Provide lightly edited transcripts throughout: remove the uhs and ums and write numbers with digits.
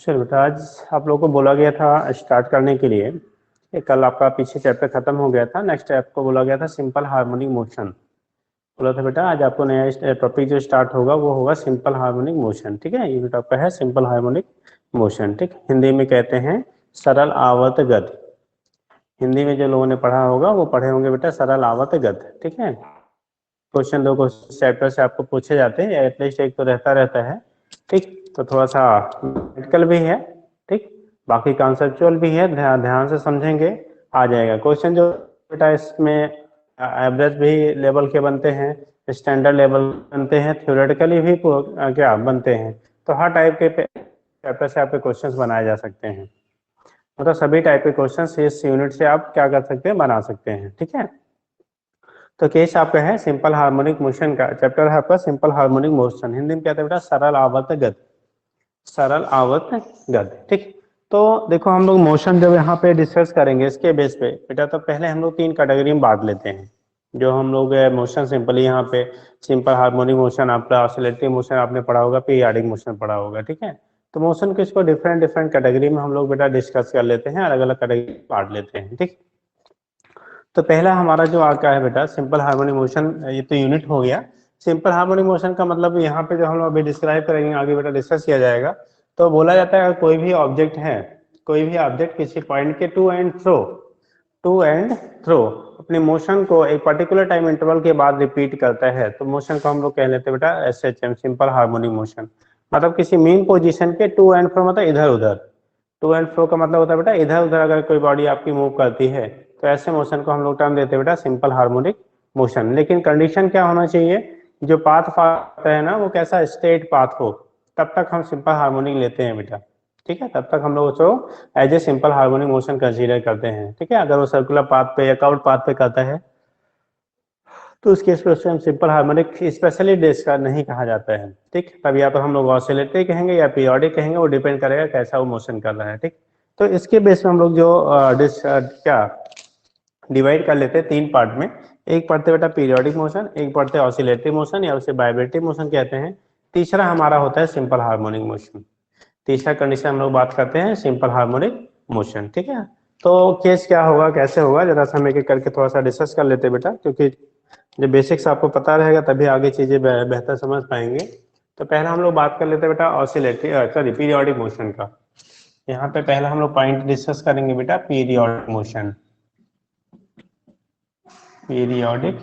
चलो बेटा, आज आप लोगों को बोला गया था स्टार्ट करने के लिए। कल आपका पीछे चैप्टर खत्म हो गया था। नेक्स्ट आपको बोला गया था सिंपल हार्मोनिक मोशन। बोला था बेटा आज आपको नया टॉपिक जो स्टार्ट होगा वो होगा सिंपल हार्मोनिक मोशन। ठीक है, ये बेटा आपका है सिंपल हार्मोनिक मोशन। ठीक, हिंदी में कहते हैं सरल आवर्त गति। हिंदी में जो लोगों ने पढ़ा होगा वो पढ़े होंगे बेटा सरल आवर्त गति। ठीक है, क्वेश्चन दो क्वेश्चन चैप्टर से आपको पूछे जाते हैं, एटलीस्ट एक तो रहता है। ठीक, तो थोड़ा सा प्रैक्टिकल भी है। ठीक, बाकी कॉन्सेप्चुअल भी है, ध्यान से समझेंगे आ जाएगा क्वेश्चन। जो बेटा इसमें एवरेज भी लेवल के बनते हैं, स्टैंडर्ड लेवल बनते हैं, थ्योरेटिकली भी क्या बनते हैं। तो हर टाइप के चैप्टर से आपके क्वेश्चंस बनाए जा सकते हैं। मतलब सभी टाइप के क्वेश्चंस इस यूनिट से आप क्या कर सकते हैं, बना सकते हैं। ठीक है, तो केस आपका है सिंपल हार्मोनिक मोशन का चैप्टर है आपका सिंपल हार्मोनिक मोशन। हिंदी में क्या था बेटा सरल आवर्त गति। सरल आवर्त गति। ठीक, तो देखो हम लोग मोशन जब यहाँ पे डिस्कस करेंगे इसके बेस पे बेटा, तो पहले हम लोग 3 कैटेगरी में बांट लेते हैं। जो हम लोग मोशन सिंपली यहाँ पे सिंपल हार्मोनिक मोशन, आपका ऑसिलेटरी मोशन आपने पढ़ा होगा, पीरियाडिक मोशन पढ़ा होगा। ठीक है, तो मोशन को इसको डिफरेंट डिफरेंट कैटेगरी में हम लोग बेटा डिस्कस कर लेते हैं, अलग अलग कैटेगरी बांट लेते हैं। ठीक, तो पहला हमारा जो आता है बेटा सिंपल हार्मोनिक मोशन, ये तो यूनिट हो गया। सिंपल हार्मोनिक मोशन का मतलब यहाँ पे जो हम लोग अभी डिस्क्राइब करेंगे, आगे बेटा डिस्कस किया जाएगा। तो बोला जाता है कोई भी ऑब्जेक्ट है, कोई भी ऑब्जेक्ट किसी पॉइंट के टू एंड थ्रो अपने मोशन को एक पर्टिकुलर टाइम इंटरवल के बाद रिपीट करता है, तो मोशन को हम लोग कह लेते हैं बेटा SHM सिंपल हार्मोनिक मोशन। मतलब किसी मेन पोजीशन के टू एंड फ्रो मतलब इधर उधर। टू एंड फ्रो का मतलब होता है बेटा इधर उधर अगर कोई बॉडी आपकी मूव करती है, तो ऐसे मोशन को हम लोग टर्म देते हैं बेटा सिंपल हार्मोनिक मोशन। लेकिन कंडीशन क्या होना चाहिए, जो पाथ आता है ना वो कैसा स्ट्रेट पाथ हो, तब तक हम सिंपल हार्मोनिक लेते हैं बेटा। ठीक है, तब तक हम लोग उसको as a simple harmonic motion consider करते हैं। ठीक है, अगर वो सर्कुलर पाथ पे या कर्व्ड पाथ पे करता है तो उस केस पे उससे हम सिंपल हार्मोनिक स्पेशली डिस्कस नहीं कहा जाता है। ठीक, तब या तो हम लोग ऑसिलेटरी कहेंगे या पीरियोडिक कहेंगे, वो डिपेंड करेगा कैसा वो मोशन कर रहा है। ठीक, तो इसके बेस में हम लोग जो क्या डिवाइड कर लेते हैं 3 पार्ट में। एक पढ़ते बेटा पीरियोडिक मोशन, एक पढ़ते ऑसिलेटरी मोशन या उसे वाइब्रेटरी मोशन कहते हैं, तीसरा हमारा होता है सिंपल हार्मोनिक मोशन। तीसरा कंडीशन हम लोग बात करते हैं सिंपल हार्मोनिक मोशन। ठीक है, तो केस क्या होगा कैसे होगा जरा सा हम एक एक करके थोड़ा सा डिस्कस कर लेते हैं बेटा, क्योंकि जब बेसिक्स आपको पता रहेगा तभी आगे चीजें बेहतर समझ पाएंगे। तो पहला हम लोग बात कर लेते हैं बेटा ऑसिलेटरी सॉरी पीरियोडिक मोशन का। यहाँ पे पहला हम लोग पॉइंट डिस्कस करेंगे बेटा पीरियोडिक मोशन। पीरियोडिक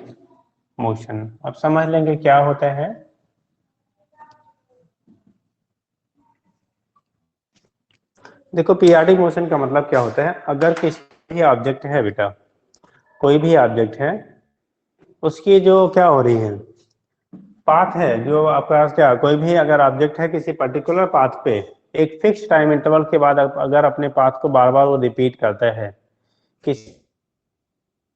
मोशन अब समझ लेंगे क्या होता है। देखो पीरियोडिक मोशन का मतलब क्या होता है, अगर किसी भी ऑब्जेक्ट है बेटा, कोई भी ऑब्जेक्ट है, उसकी जो क्या हो रही है पाथ है, जो आपका क्या कोई भी अगर ऑब्जेक्ट है किसी पर्टिकुलर पाथ पे एक फिक्स टाइम इंटरवल के बाद अगर अपने पाथ को बार बार वो रिपीट करता है, किसी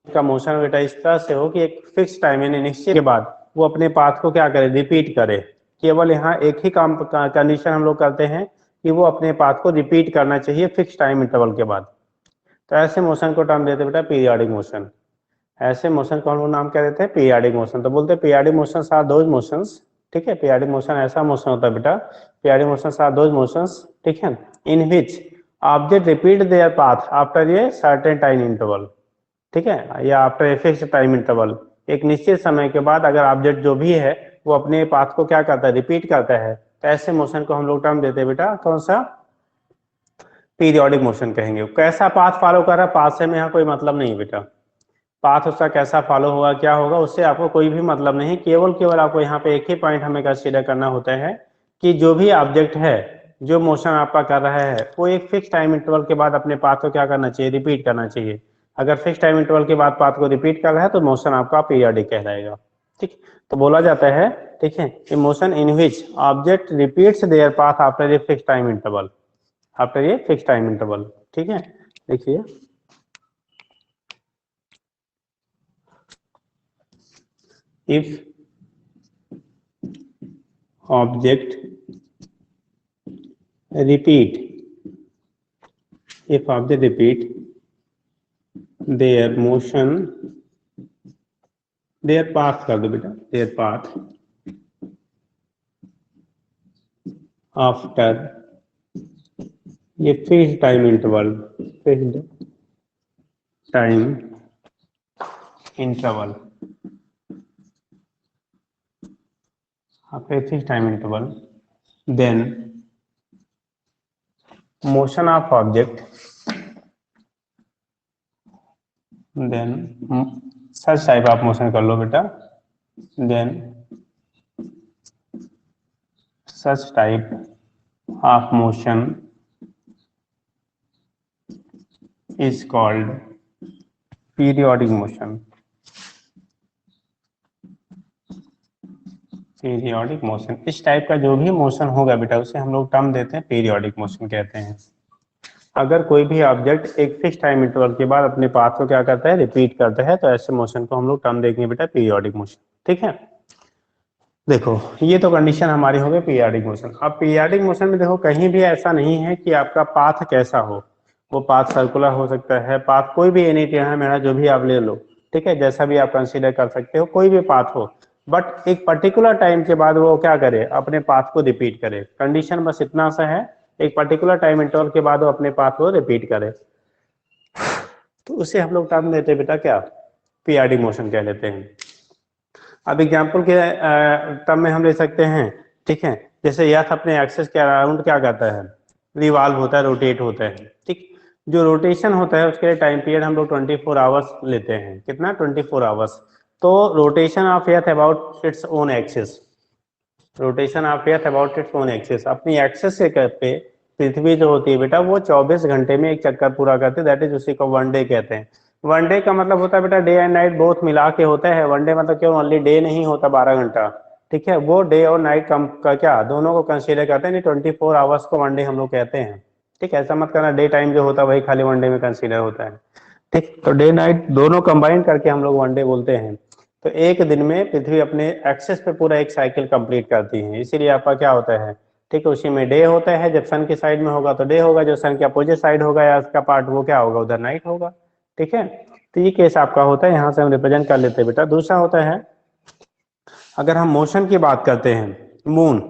का मोशन बेटा इस तरह से हो कि एक फिक्स टाइम यानी निश्चित के बाद वो अपने पाथ को क्या करे रिपीट करे। केवल यहाँ एक ही काम कंडीशन हम लोग करते हैं कि वो अपने पाथ को रिपीट करना चाहिए फिक्स टाइम इंटरवल के बाद। तो ऐसे मोशन को टर्म देते बेटा पीरियोडिक मोशन। ऐसे मोशन को हम लोग नाम क्या देते हैं पीरियोडिक मोशन। तो बोलते हैं periodic motion are those motions. ठीक है, पीरियोडिक मोशन ऐसा मोशन होता है बेटा, periodic motion are those motions, ठीक है, in which object repeat their path after a certain time interval. ठीक है, या after a fix time interval, एक निश्चित समय के बाद अगर ऑब्जेक्ट जो भी है वो अपने पाथ को क्या करता है रिपीट करता है, तो ऐसे मोशन को हम लोग टर्म देते हैं बेटा कौन सा पीरियोडिक मोशन कहेंगे। कैसा पाथ फॉलो कर रहा है, पाथ से में यहाँ कोई मतलब नहीं बेटा, पाथ उसका कैसा फॉलो होगा क्या होगा उससे आपको कोई भी मतलब नहीं। केवल केवल आपको यहाँ पे एक ही पॉइंट हमें कंसीडर करना होता है कि जो भी ऑब्जेक्ट है जो मोशन आपका कर रहा है वो एक फिक्स टाइम इंटरवल के बाद अपने पाथ को क्या करना चाहिए रिपीट करना चाहिए। अगर फिक्स टाइम इंटरवल के बाद पाथ को रिपीट कर रहा है तो मोशन आपका पीरियोडिक कहलाएगा। ठीक, तो बोला जाता है ठीक है कि motion in which object repeats their path after a fix time interval, after a fix time interval. ठीक है, देखिए if object repeat if object repeat their motion their path कर दो बेटा their path after ये fix time interval, fixed time interval, fix time interval, then motion of object, then such type of motion कर लो बेटा, then such type of motion is called periodic motion, periodic motion. इस type का जो भी motion होगा बेटा उसे हम लोग टर्म देते हैं पीरियोडिक मोशन कहते हैं। अगर कोई भी ऑब्जेक्ट एक फिक्स टाइम इंटरवल के बाद अपने पाथ को क्या करता है, रिपीट करता है, तो ऐसे मोशन को हम लोग टर्म देंगे बेटा पीरियोडिक मोशन। ठीक है, देखो ये तो कंडीशन हमारी हो गई पीरियोडिक मोशन। अब पीरियोडिक मोशन में देखो कहीं भी ऐसा नहीं है कि आपका पाथ कैसा हो, वो पाथ सर्कुलर हो सकता है, पाथ कोई भी एनी टेढ़ा मेढ़ा जो भी आप ले लो, ठीक है, जैसा भी आप कंसीडर कर सकते हो, कोई भी पाथ हो, बट एक पर्टिकुलर टाइम के बाद वो क्या करे, अपने पाथ को रिपीट करे। कंडीशन बस इतना सा है, एक पर्टिकुलर टाइम इंटरवल के बाद वो अपने पाथ को रिपीट करे, तो उसे हम लोग टर्म देते हैं बेटा क्या, पीरियोडिक मोशन कह लेते हैं। अब एग्जाम्पल के टर्म में हम ले सकते हैं, ठीक है, जैसे अर्थ अपने एक्सिस के अराउंड क्या करता है, रिवॉल्व होता है, रोटेट होता है। ठीक, जो रोटेशन होता है उसके लिए टाइम पीरियड हम लोग 24 आवर्स लेते हैं। कितना, 24 आवर्स। तो rotation of earth about its own axis, rotation of earth about its own axis, अपनी एक्सिस से पे पृथ्वी जो होती है बेटा वो 24 घंटे में एक चक्कर पूरा करती है, दैट इज उसी को वन डे कहते हैं। वन डे का मतलब होता है बेटा डे एंड नाइट बोथ मिला के होता है। वन डे मतलब क्यों, ओनली डे नहीं होता 12 घंटा, ठीक है, वो डे और नाइट कम का क्या दोनों को कंसीडर करते हैं, 24 आवर्स को वन डे हम लोग कहते हैं। ठीक है, ऐसा मत करना डे टाइम जो होता है वही खाली वन डे में कंसीडर होता है। ठीक, तो डे नाइट दोनों कंबाइन करके हम लोग वन डे बोलते हैं। तो एक दिन में पृथ्वी अपने एक्सेस पे पूरा एक साइकिल कंप्लीट करती है, इसीलिए आपका क्या होता है, ठीक है, उसी में डे होता है। जब सन की साइड में होगा तो डे होगा, जो सन के अपोजिट साइड होगा या उसका पार्ट वो क्या होगा, उधर नाइट होगा। ठीक है, तो ये केस आपका होता है, यहाँ से हम रिप्रेजेंट कर लेते हैं बेटा। दूसरा होता है, अगर हम मोशन की बात करते हैं, मून,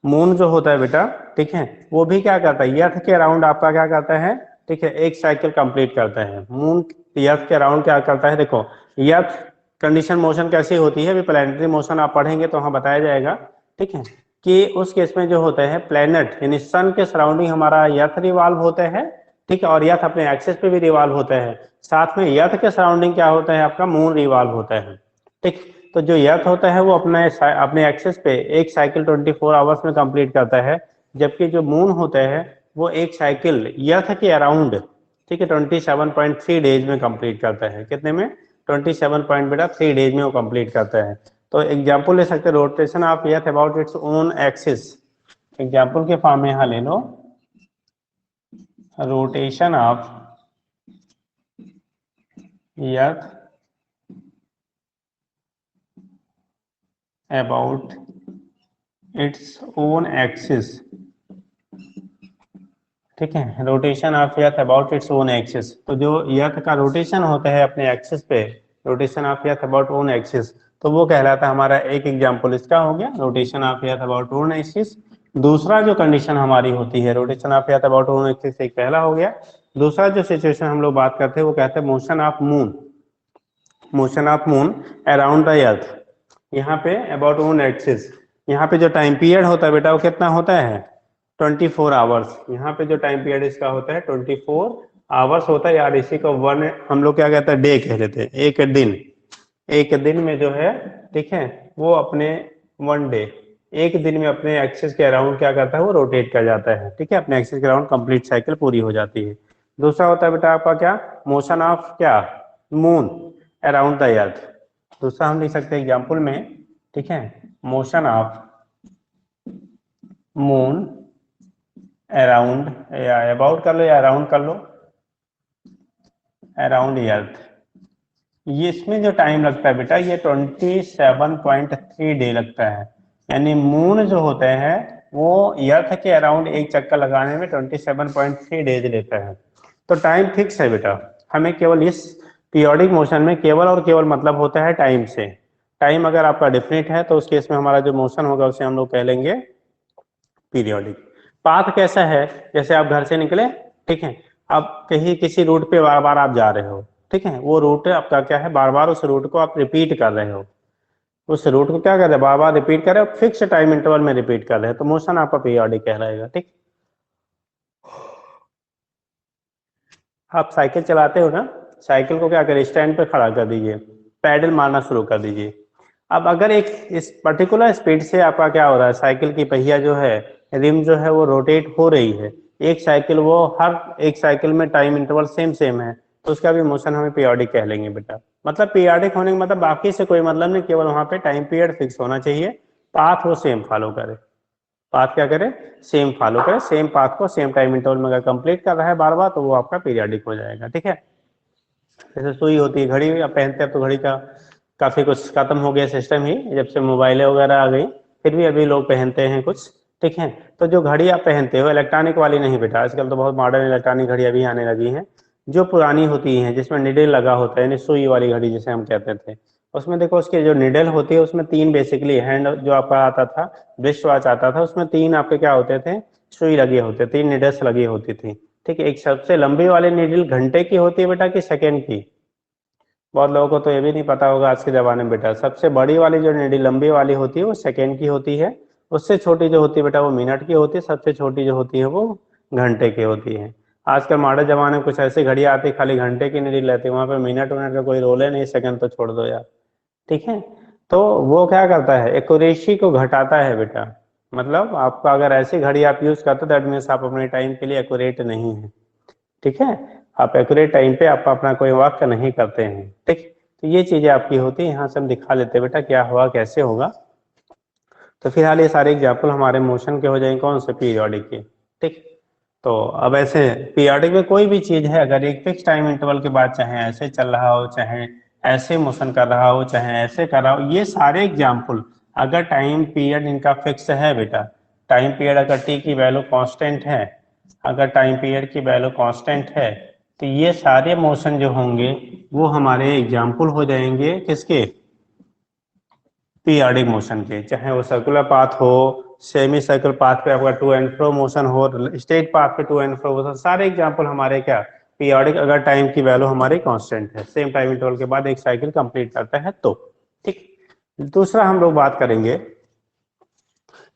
मून जो होता है बेटा, ठीक है, वो भी क्या करता है, अर्थ के अराउंड आपका क्या करता है, ठीक है, एक साइकिल कंप्लीट करता है। मून अर्थ के अराउंड क्या करता है, देखो अर्थ कंडीशन मोशन कैसी होती है, अभी प्लैनेटरी मोशन आप पढ़ेंगे तो वहां बताया जाएगा। ठीक है, कि उस केस में जो होता है प्लैनेट यानी सन के सराउंडिंग हमारा अर्थ रिवॉल्व होता है, ठीक है, और अर्थ अपने एक्सिस पे भी रिवॉल्व होता है। साथ में अर्थ के सराउंडिंग क्या होता है, आपका मून रिवॉल्व होता है। ठीक, तो जो अर्थ होता है वो अपने एक्सिस पे एक साइकिल 24 आवर्स में कंप्लीट करता है, जबकि जो मून होता है वो एक साइकिल अर्थ के अराउंड, ठीक है, 27.3 डेज में कंप्लीट करता है। कितने में, 27.3 डेज में वो कंप्लीट करता है। तो एग्जाम्पल ले सकते हैं, rotation of earth about its own axis, example के फॉर्म में यहाँ ले लो, rotation of earth about its own axis, ठीक है, rotation of earth about its own axis. तो जो अर्थ का रोटेशन होता है अपने एक्सिस पे, rotation of earth about own axis, तो वो कहलाता है हमारा, एक एग्जांपल इसका हो गया rotation of earth about own axis. दूसरा जो कंडीशन हमारी होती है rotation of earth about own axis, एक पहला हो गया। दूसरा जो सिचुएशन हम लोग बात करते हैं वो कहते हैं motion of moon, motion of moon around the earth. यहाँ पे अबाउट ओन एक्सिस, यहाँ पे जो टाइम पीरियड होता है बेटा वो कितना होता है, 24 आवर्स। यहाँ पे जो टाइम पीरियड इसका होता है 24 आवर्स होता है यार, इसी को वन हम लोग क्या कहते हैं, डे कह लेते हैं, एक दिन। एक दिन में जो है, ठीक है, वो अपने वन डे, एक दिन में अपने एक्सिस के अराउंड क्या करता है, वो रोटेट कर जाता है। ठीक है, अपने एक्सिस के अराउंड कंप्लीट साइकिल पूरी हो जाती है। दूसरा होता है बेटा आपका क्या, मोशन ऑफ क्या, मून अराउंड द अर्थ। दूसरा हम लिख सकते हैं एग्जाम्पल में, ठीक है, मोशन ऑफ मून अराउंड, या अबाउट कर लो या अराउंड कर लो, अराउंड अर्थ। ये इसमें जो टाइम लगता है बेटा ये 27.3 डे लगता है, यानी मून जो होते हैं वो अर्थ के अराउंड एक चक्कर लगाने में 27.3 डेज लेता है। तो टाइम फिक्स है बेटा, हमें केवल इस पीरियोडिक मोशन में केवल और केवल मतलब होता है टाइम से। टाइम अगर आपका डिफिनिट है तो उस केस में हमारा जो मोशन होगा उसे हम लोग कह लेंगे पीरियोडिक। पाथ कैसा है, जैसे आप घर से निकले, ठीक है, अब कहीं किसी रूट पे बार बार आप जा रहे हो, ठीक है, वो रूट आपका क्या है, बार बार उस रूट को आप रिपीट कर रहे हो, उस रूट को क्या कर रहे हैं, बार बार रिपीट कर रहे हो, फिक्स टाइम इंटरवल में रिपीट कर रहे हैं, तो मोशन आपका पीरियोडिक कहलाएगा। ठीक, आप साइकिल चलाते हो ना, साइकिल को क्या करें, स्टैंड पे खड़ा कर दीजिए, पैडल मारना शुरू कर दीजिए। अब अगर एक इस पर्टिकुलर स्पीड से आपका क्या हो रहा है, साइकिल की पहिया जो है, रिम जो है वो रोटेट हो रही है, एक साइकिल, वो हर एक साइकिल में टाइम इंटरवल सेम सेम है, तो उसका भी मोशन हमें पीरियोडिक कह लेंगे बेटा। मतलब पीरियोडिक होने का मतलब बाकी से कोई मतलब नहीं, केवल वहां पे टाइम पीरियड फिक्स होना चाहिए, पाथ वो सेम फॉलो करे, पाथ क्या करे, सेम फॉलो करे, सेम पाथ को सेम टाइम इंटरवल में अगर कंप्लीट कर रहा है बार बार, तो वो आपका पीरियोडिक हो जाएगा। ठीक है, जैसे सुई होती है, घड़ी आप पहनते हैं, तो घड़ी का काफी कुछ खत्म हो गया सिस्टम ही, जब से मोबाइलें वगैरह आ गई, फिर भी अभी लोग पहनते हैं कुछ। ठीक है, तो जो घड़ी आप पहनते हो इलेक्ट्रॉनिक वाली नहीं बेटा, आजकल तो बहुत मॉडर्न इलेक्ट्रॉनिक घड़ी अभी आने लगी हैं, जो पुरानी होती हैं जिसमें निडल लगा होता है, यानी सुई वाली घड़ी जिसे हम कहते थे, उसमें देखो उसके जो निडल होती है उसमें तीन बेसिकली हैंड जो आपका आता था, रिस्ट वॉच आता था, उसमें तीन आपके क्या होते थे, सुई लगे होते, तीन निडल्स लगी होती थी। ठीक है, एक सबसे लंबी वाली नीडल घंटे की होती है बेटा कि सेकेंड की, बहुत लोगों को तो ये भी नहीं पता होगा आज के जमाने में बेटा, सबसे बड़ी वाली जो नीडल लंबी वाली होती है वो सेकेंड की होती है, उससे छोटी जो होती है बेटा वो मिनट की होती है, सबसे छोटी जो होती है वो घंटे की होती है। आजकल मॉडर्न जमाने में कुछ ऐसी घड़ियां आती खाली घंटे की नीडल रहती है, वहां पे मिनट मिनट का कोई रोल है नहीं, सेकंड तो छोड़ दो यार। ठीक है, तो वो क्या करता है, एक्यूरेसी को घटाता है बेटा, मतलब आपका अगर ऐसी घड़ी आप यूज करते हो दैट मीन्स आप अपने टाइम के लिए एक्यूरेट नहीं है। ठीक है, आप एक्यूरेट टाइम पे आप अपना कोई वर्क नहीं करते हैं। ठीक, तो ये चीजें आपकी होती है, यहाँ से हम दिखा लेते हैं बेटा क्या हुआ कैसे होगा। तो फिलहाल ये सारे एग्जाम्पल हमारे मोशन के हो जाएंगे, कौन से, पीरियोडिक के। ठीक, तो अब ऐसे पीरियोडिक में कोई भी चीज है अगर एक फिक्स टाइम इंटरवल के बाद चाहे ऐसे चल रहा हो, चाहे ऐसे मोशन कर रहा हो, चाहे ऐसे कर रहा हो, ये सारे एग्जाम्पल अगर टाइम पीरियड इनका फिक्स है बेटा, टाइम पीरियड अगर टी की वैल्यू कांस्टेंट है, अगर टाइम पीरियड की वैल्यू कांस्टेंट है, तो ये सारे मोशन जो होंगे वो हमारे एग्जाम्पल हो जाएंगे किसके, पीरियोडिक मोशन के, चाहे वो सर्कुलर पाथ हो, सेमी सर्कुलर पाथ पे आपका टू एंड फ्रो मोशन हो, स्ट्रेट पाथ पे टू एंड फ्रो मोशन, सारे एग्जांपल हमारे क्या पीरियोडिक, अगर टाइम की वैल्यू हमारी कांस्टेंट है, सेम टाइम इंटरवल के बाद एक साइकिल कंप्लीट करता है तो। ठीक, दूसरा हम लोग बात करेंगे,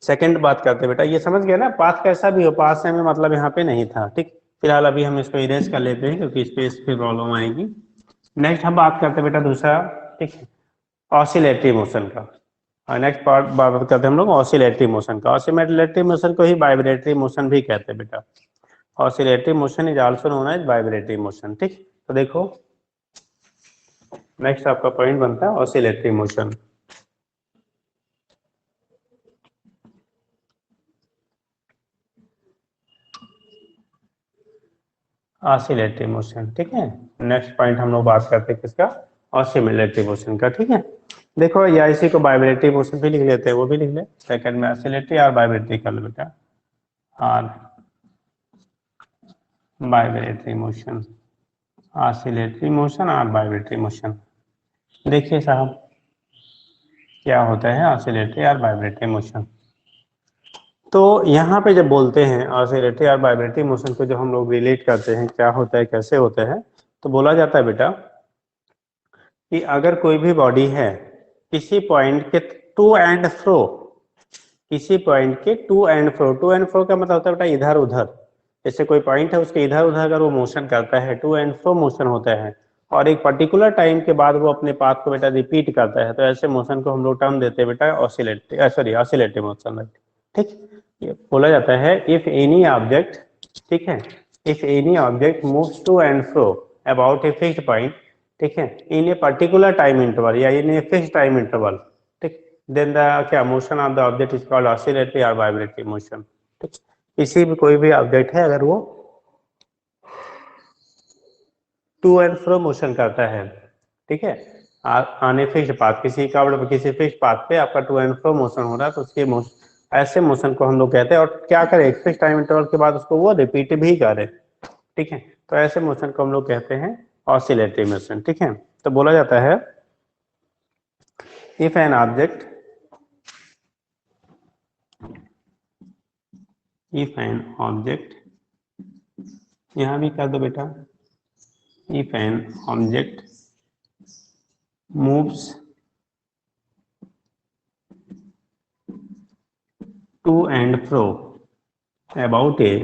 सेकंड बात करते हैं बेटा, ये समझ गया ना, पाथ कैसा भी हो, पाथ से हमें मतलब यहाँ पे नहीं था। ठीक, फिलहाल अभी हम इसको इरेज कर लेते हैं क्योंकि स्पेस पे प्रॉब्लम आएगी। नेक्स्ट हम बात करते हैं बेटा दूसरा, ठीक है, ऑसिलेटरी मोशन का। नेक्स्ट पार्ट बात करते हैं हम लोग ऑसिलेटरी मोशन का। ऑसिलेटरी मोशन को ही वाइब्रेटरी मोशन भी कहते हैं बेटा, oscillatory motion is also known as vibratory motion. ठीक, तो देखो नेक्स्ट आपका पॉइंट बनता है ऑसिलेटरी मोशन। ऑसिलेटरी मोशन, ठीक है, नेक्स्ट पॉइंट हम लोग बात करते हैं किसका, ऑसिलेटरी मोशन का। ठीक है, देखो या इसी को वाइब्रेटरी मोशन भी लिख लेते हैं, वो भी लिख ले, सेकंड में ऑसिलेटरी और वाइब्रेटरी कर लो बेटा, और वाइब्रेटरी मोशन, ऑसिलेटरी मोशन और वाइब्रेटरी मोशन। देखिए साहब क्या होता है ऑसिलेटरी और वाइब्रेटरी मोशन। तो यहाँ पे जब बोलते हैं ऑसिलेटरी और वाइब्रेटरी मोशन को जब हम लोग रिलेट करते हैं क्या होता है कैसे होता है, तो बोला जाता है बेटा कि अगर कोई भी बॉडी है किसी पॉइंट के टू एंड फ्रो, किसी पॉइंट के to and fro, to and fro का मतलब होता है बेटा इधर उधर, जैसे कोई पॉइंट है उसके इधर उधर अगर वो मोशन करता है, टू एंड फ्रो मोशन होता है, और एक पर्टिकुलर टाइम के बाद वो अपने पाथ को बेटा रिपीट करता है, तो ऐसे मोशन को हम लोग टर्म देते हैं बेटा ऑसिलेटरी, सॉरी ऑसिलेटरी मोशन। ठीक, ये बोला जाता है इफ एनी ऑब्जेक्ट, ठीक है, if any object moves to and fro about a fixed point, ठीक है, in a particular time interval या in a fixed time interval, ठीक, देन द क्या motion of the object is called oscillatory और vibratory motion. ठीक, किसी भी कोई भी ऑब्जेक्ट है अगर वो टू एंड फ्रो मोशन करता है, ठीक है, आने फिक्स्ड पाथ, किसी का किसी फिक्स्ड पाथ पे आपका टू एंड फ्रो मोशन हो रहा है, तो उसके ऐसे मोशन को हम लोग कहते हैं, और क्या करें एक फिक्स टाइम इंटरवल के बाद उसको वो रिपीट भी करे। ठीक है, तो ऐसे मोशन को हम लोग कहते हैं ऑसिलेटरी मोशन। ठीक है, तो बोला जाता है if an object, if an object, यहां भी कर दो बेटा, if an object moves to and fro about a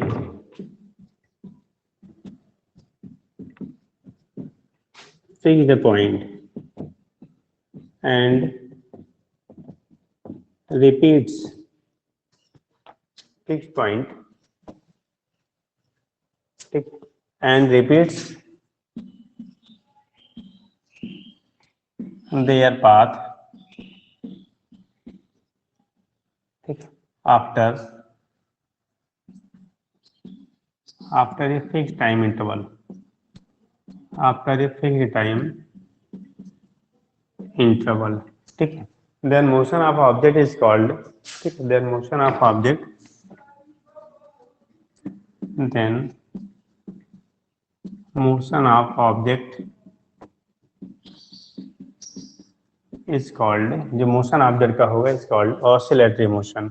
fixed point and repeats fixed point and repeats their path after a fixed time interval, after a fixed time interval, ठीक है। then motion of object is called, ठीक है, then motion of object, then motion of object is called, जो motion object का होगा is called oscillatory motion,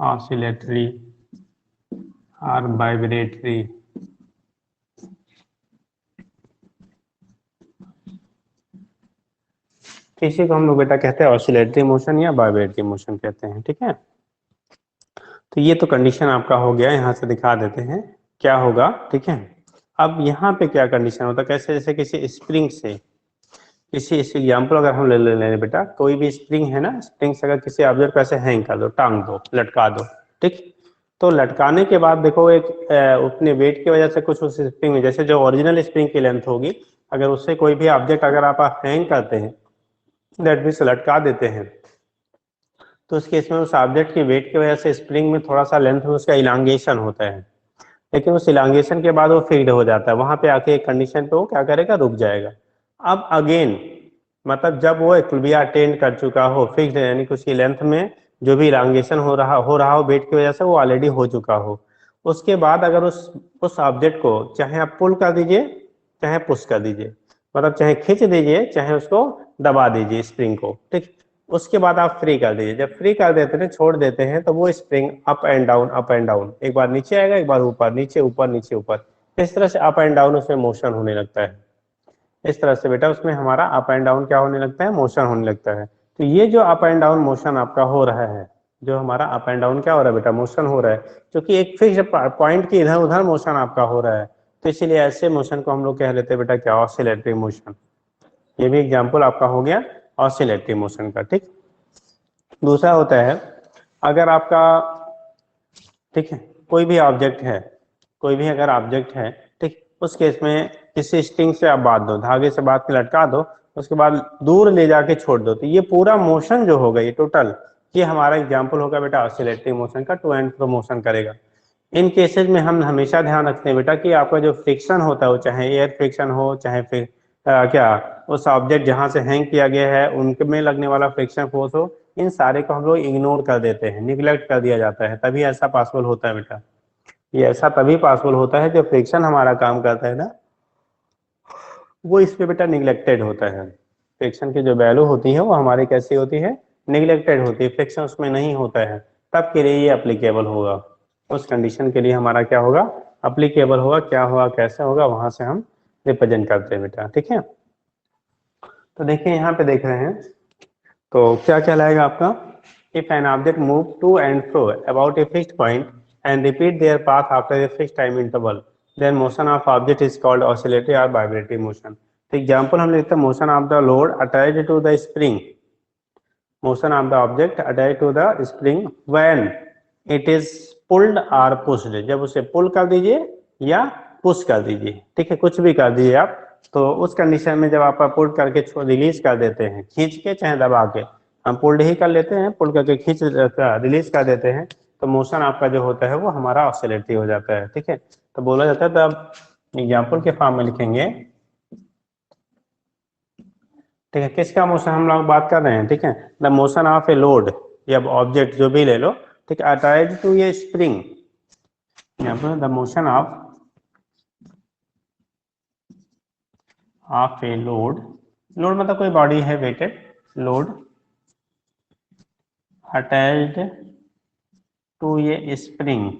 oscillatory और vibratory, इसी को हम लोग बेटा कहते हैं ऑसिलेटरी मोशन या वाइब्रेटरी मोशन कहते हैं, ठीक है। तो ये तो कंडीशन आपका हो गया, यहाँ से दिखा देते हैं क्या होगा, ठीक है। अब यहाँ पे क्या कंडीशन होता है, कैसे, जैसे किसी स्प्रिंग से, किसी एग्जाम्पल अगर हम ले लें बेटा, कोई भी स्प्रिंग है ना, स्प्रिंग से अगर किसी ऑब्जेक्ट को ऐसे हैंग कर दो, टांग दो, लटका दो, ठीक। तो लटकाने के बाद देखो एक उतने वेट की वजह से कुछ उस स्प्रिंग में, जैसे जो ओरिजिनल स्प्रिंग की लेंथ होगी, अगर उससे कोई भी ऑब्जेक्ट अगर आप हैंग करते हैं, दैट मीन्स लटका देते हैं, तो उस केस में उस ऑब्जेक्ट की वेट की वजह से स्प्रिंग में थोड़ा सा लेंथ में उसका इलांगेशन होता है, लेकिन उस इलांगेशन के बाद वो फिक्स्ड हो जाता है, वहां पे आके एक कंडीशन पे वो क्या करेगा, रुक जाएगा। अब अगेन मतलब जब वो इक्विलिब्रियम अटेन कर चुका हो, फिक्स्ड यानी कि उसकी लेंथ में जो भी इलांगेशन हो रहा हो वेट की वजह से वो ऑलरेडी हो चुका हो, उसके बाद अगर उस ऑब्जेक्ट को चाहे आप पुल कर दीजिए चाहे पुश कर दीजिए, मतलब चाहे खींच दीजिए चाहे उसको दबा दीजिए स्प्रिंग को, ठीक। उसके बाद आप फ्री कर दीजिए, जब फ्री कर देते हैं, छोड़ देते हैं, तो वो स्प्रिंग अप एंड डाउन, एक बार नीचे आएगा, एक बार ऊपर, नीचे ऊपर नीचे ऊपर, इस तरह से अप एंड डाउन उसमें मोशन होने लगता है। इस तरह से बेटा उसमें हमारा अप एंड डाउन क्या होने लगता है, मोशन होने लगता है। तो ये जो अप एंड डाउन मोशन आपका हो रहा है, जो हमारा अप एंड डाउन क्या हो रहा है बेटा, मोशन हो रहा है, क्योंकि एक फिक्स पॉइंट की इधर उधर मोशन आपका हो रहा है, तो इसीलिए ऐसे मोशन को हम लोग कह लेते हैं बेटा क्या, ऑसिलेटरी मोशन। ये भी एग्जाम्पल आपका हो गया ऑसिलेटरी मोशन का, ठीक। दूसरा होता है अगर आपका, ठीक है, कोई भी ऑब्जेक्ट है, कोई भी अगर ऑब्जेक्ट है, ठीक, उस केस में किसी स्ट्रिंग से आप बांध दो, धागे से बांध के लटका दो, उसके बाद दूर ले जाके छोड़ दो, तो ये पूरा मोशन जो होगा ये टोटल, ये हमारा एग्जाम्पल होगा बेटा ऑसिलेटरी मोशन का, टू एंड फ्रो मोशन करेगा। इन केसेज में हम हमेशा ध्यान रखते हैं बेटा कि आपका जो फ्रिक्शन होता है, वो चाहे एयर फ्रिक्शन हो, चाहे फिर क्या उस ऑब्जेक्ट जहां से हैंग किया गया है उनके में लगने वाला फ्रिक्शन फोर्स हो, इन सारे को हम लोग इग्नोर कर देते हैं, निग्लेक्ट कर दिया जाता है, तभी ऐसा पॉसिबल होता है बेटा। ये ऐसा तभी पॉसिबल होता है जब फ्रिक्शन हमारा काम करता है ना, वो इस पे बेटा निग्लेक्टेड होता है। फ्रिक्शन की जो वैल्यू होती है वो हमारी कैसी होती है, निग्लेक्टेड होती है, फ्रिक्शन उसमें नहीं होता है, तब के लिए ये अप्लीकेबल होगा, उस कंडीशन के लिए हमारा क्या होगा, अप्लीकेबल होगा, क्या होगा कैसे होगा वहां से हम रिप्रेजेंट करते हैं बेटा, ठीक है। तो देखिए यहाँ पे देख रहे हैं, तो क्या कहलाएगा आपका, if an object move to and fro about a fixed point and repeat their path after a fixed time interval, then motion of object is called oscillatory और वाइब्रेटरी मोशन। तो एग्जांपल हम लेते हैं, motion of the load attached to the spring, motion of the object attached to the spring when it is pulled or pushed, जब उसे पुल कर दीजिए या पुश कर दीजिए, ठीक है, कुछ भी कर दीजिए आप, तो उस कंडीशन में जब आप पुल करके रिलीज कर देते हैं, खींच के चाहे दबा के, हम पुल्ड ही कर लेते हैं, पुल करके खींच रिलीज कर देते हैं, तो मोशन आपका जो होता है वो हमारा ऑसिलेटरी हो जाता है, ठीक है। तो बोला जाता है, तो अब एग्जाम्पल के फॉर्म में लिखेंगे, ठीक है, किसका मोशन हम लोग बात कर रहे हैं, ठीक है, the motion of a load या ऑब्जेक्ट जो भी ले लो, ठीक है, attached to a spring, the motion of a load, load मतलब कोई बॉडी है वेटेड, लोड अटैच्ड टू ये स्प्रिंग,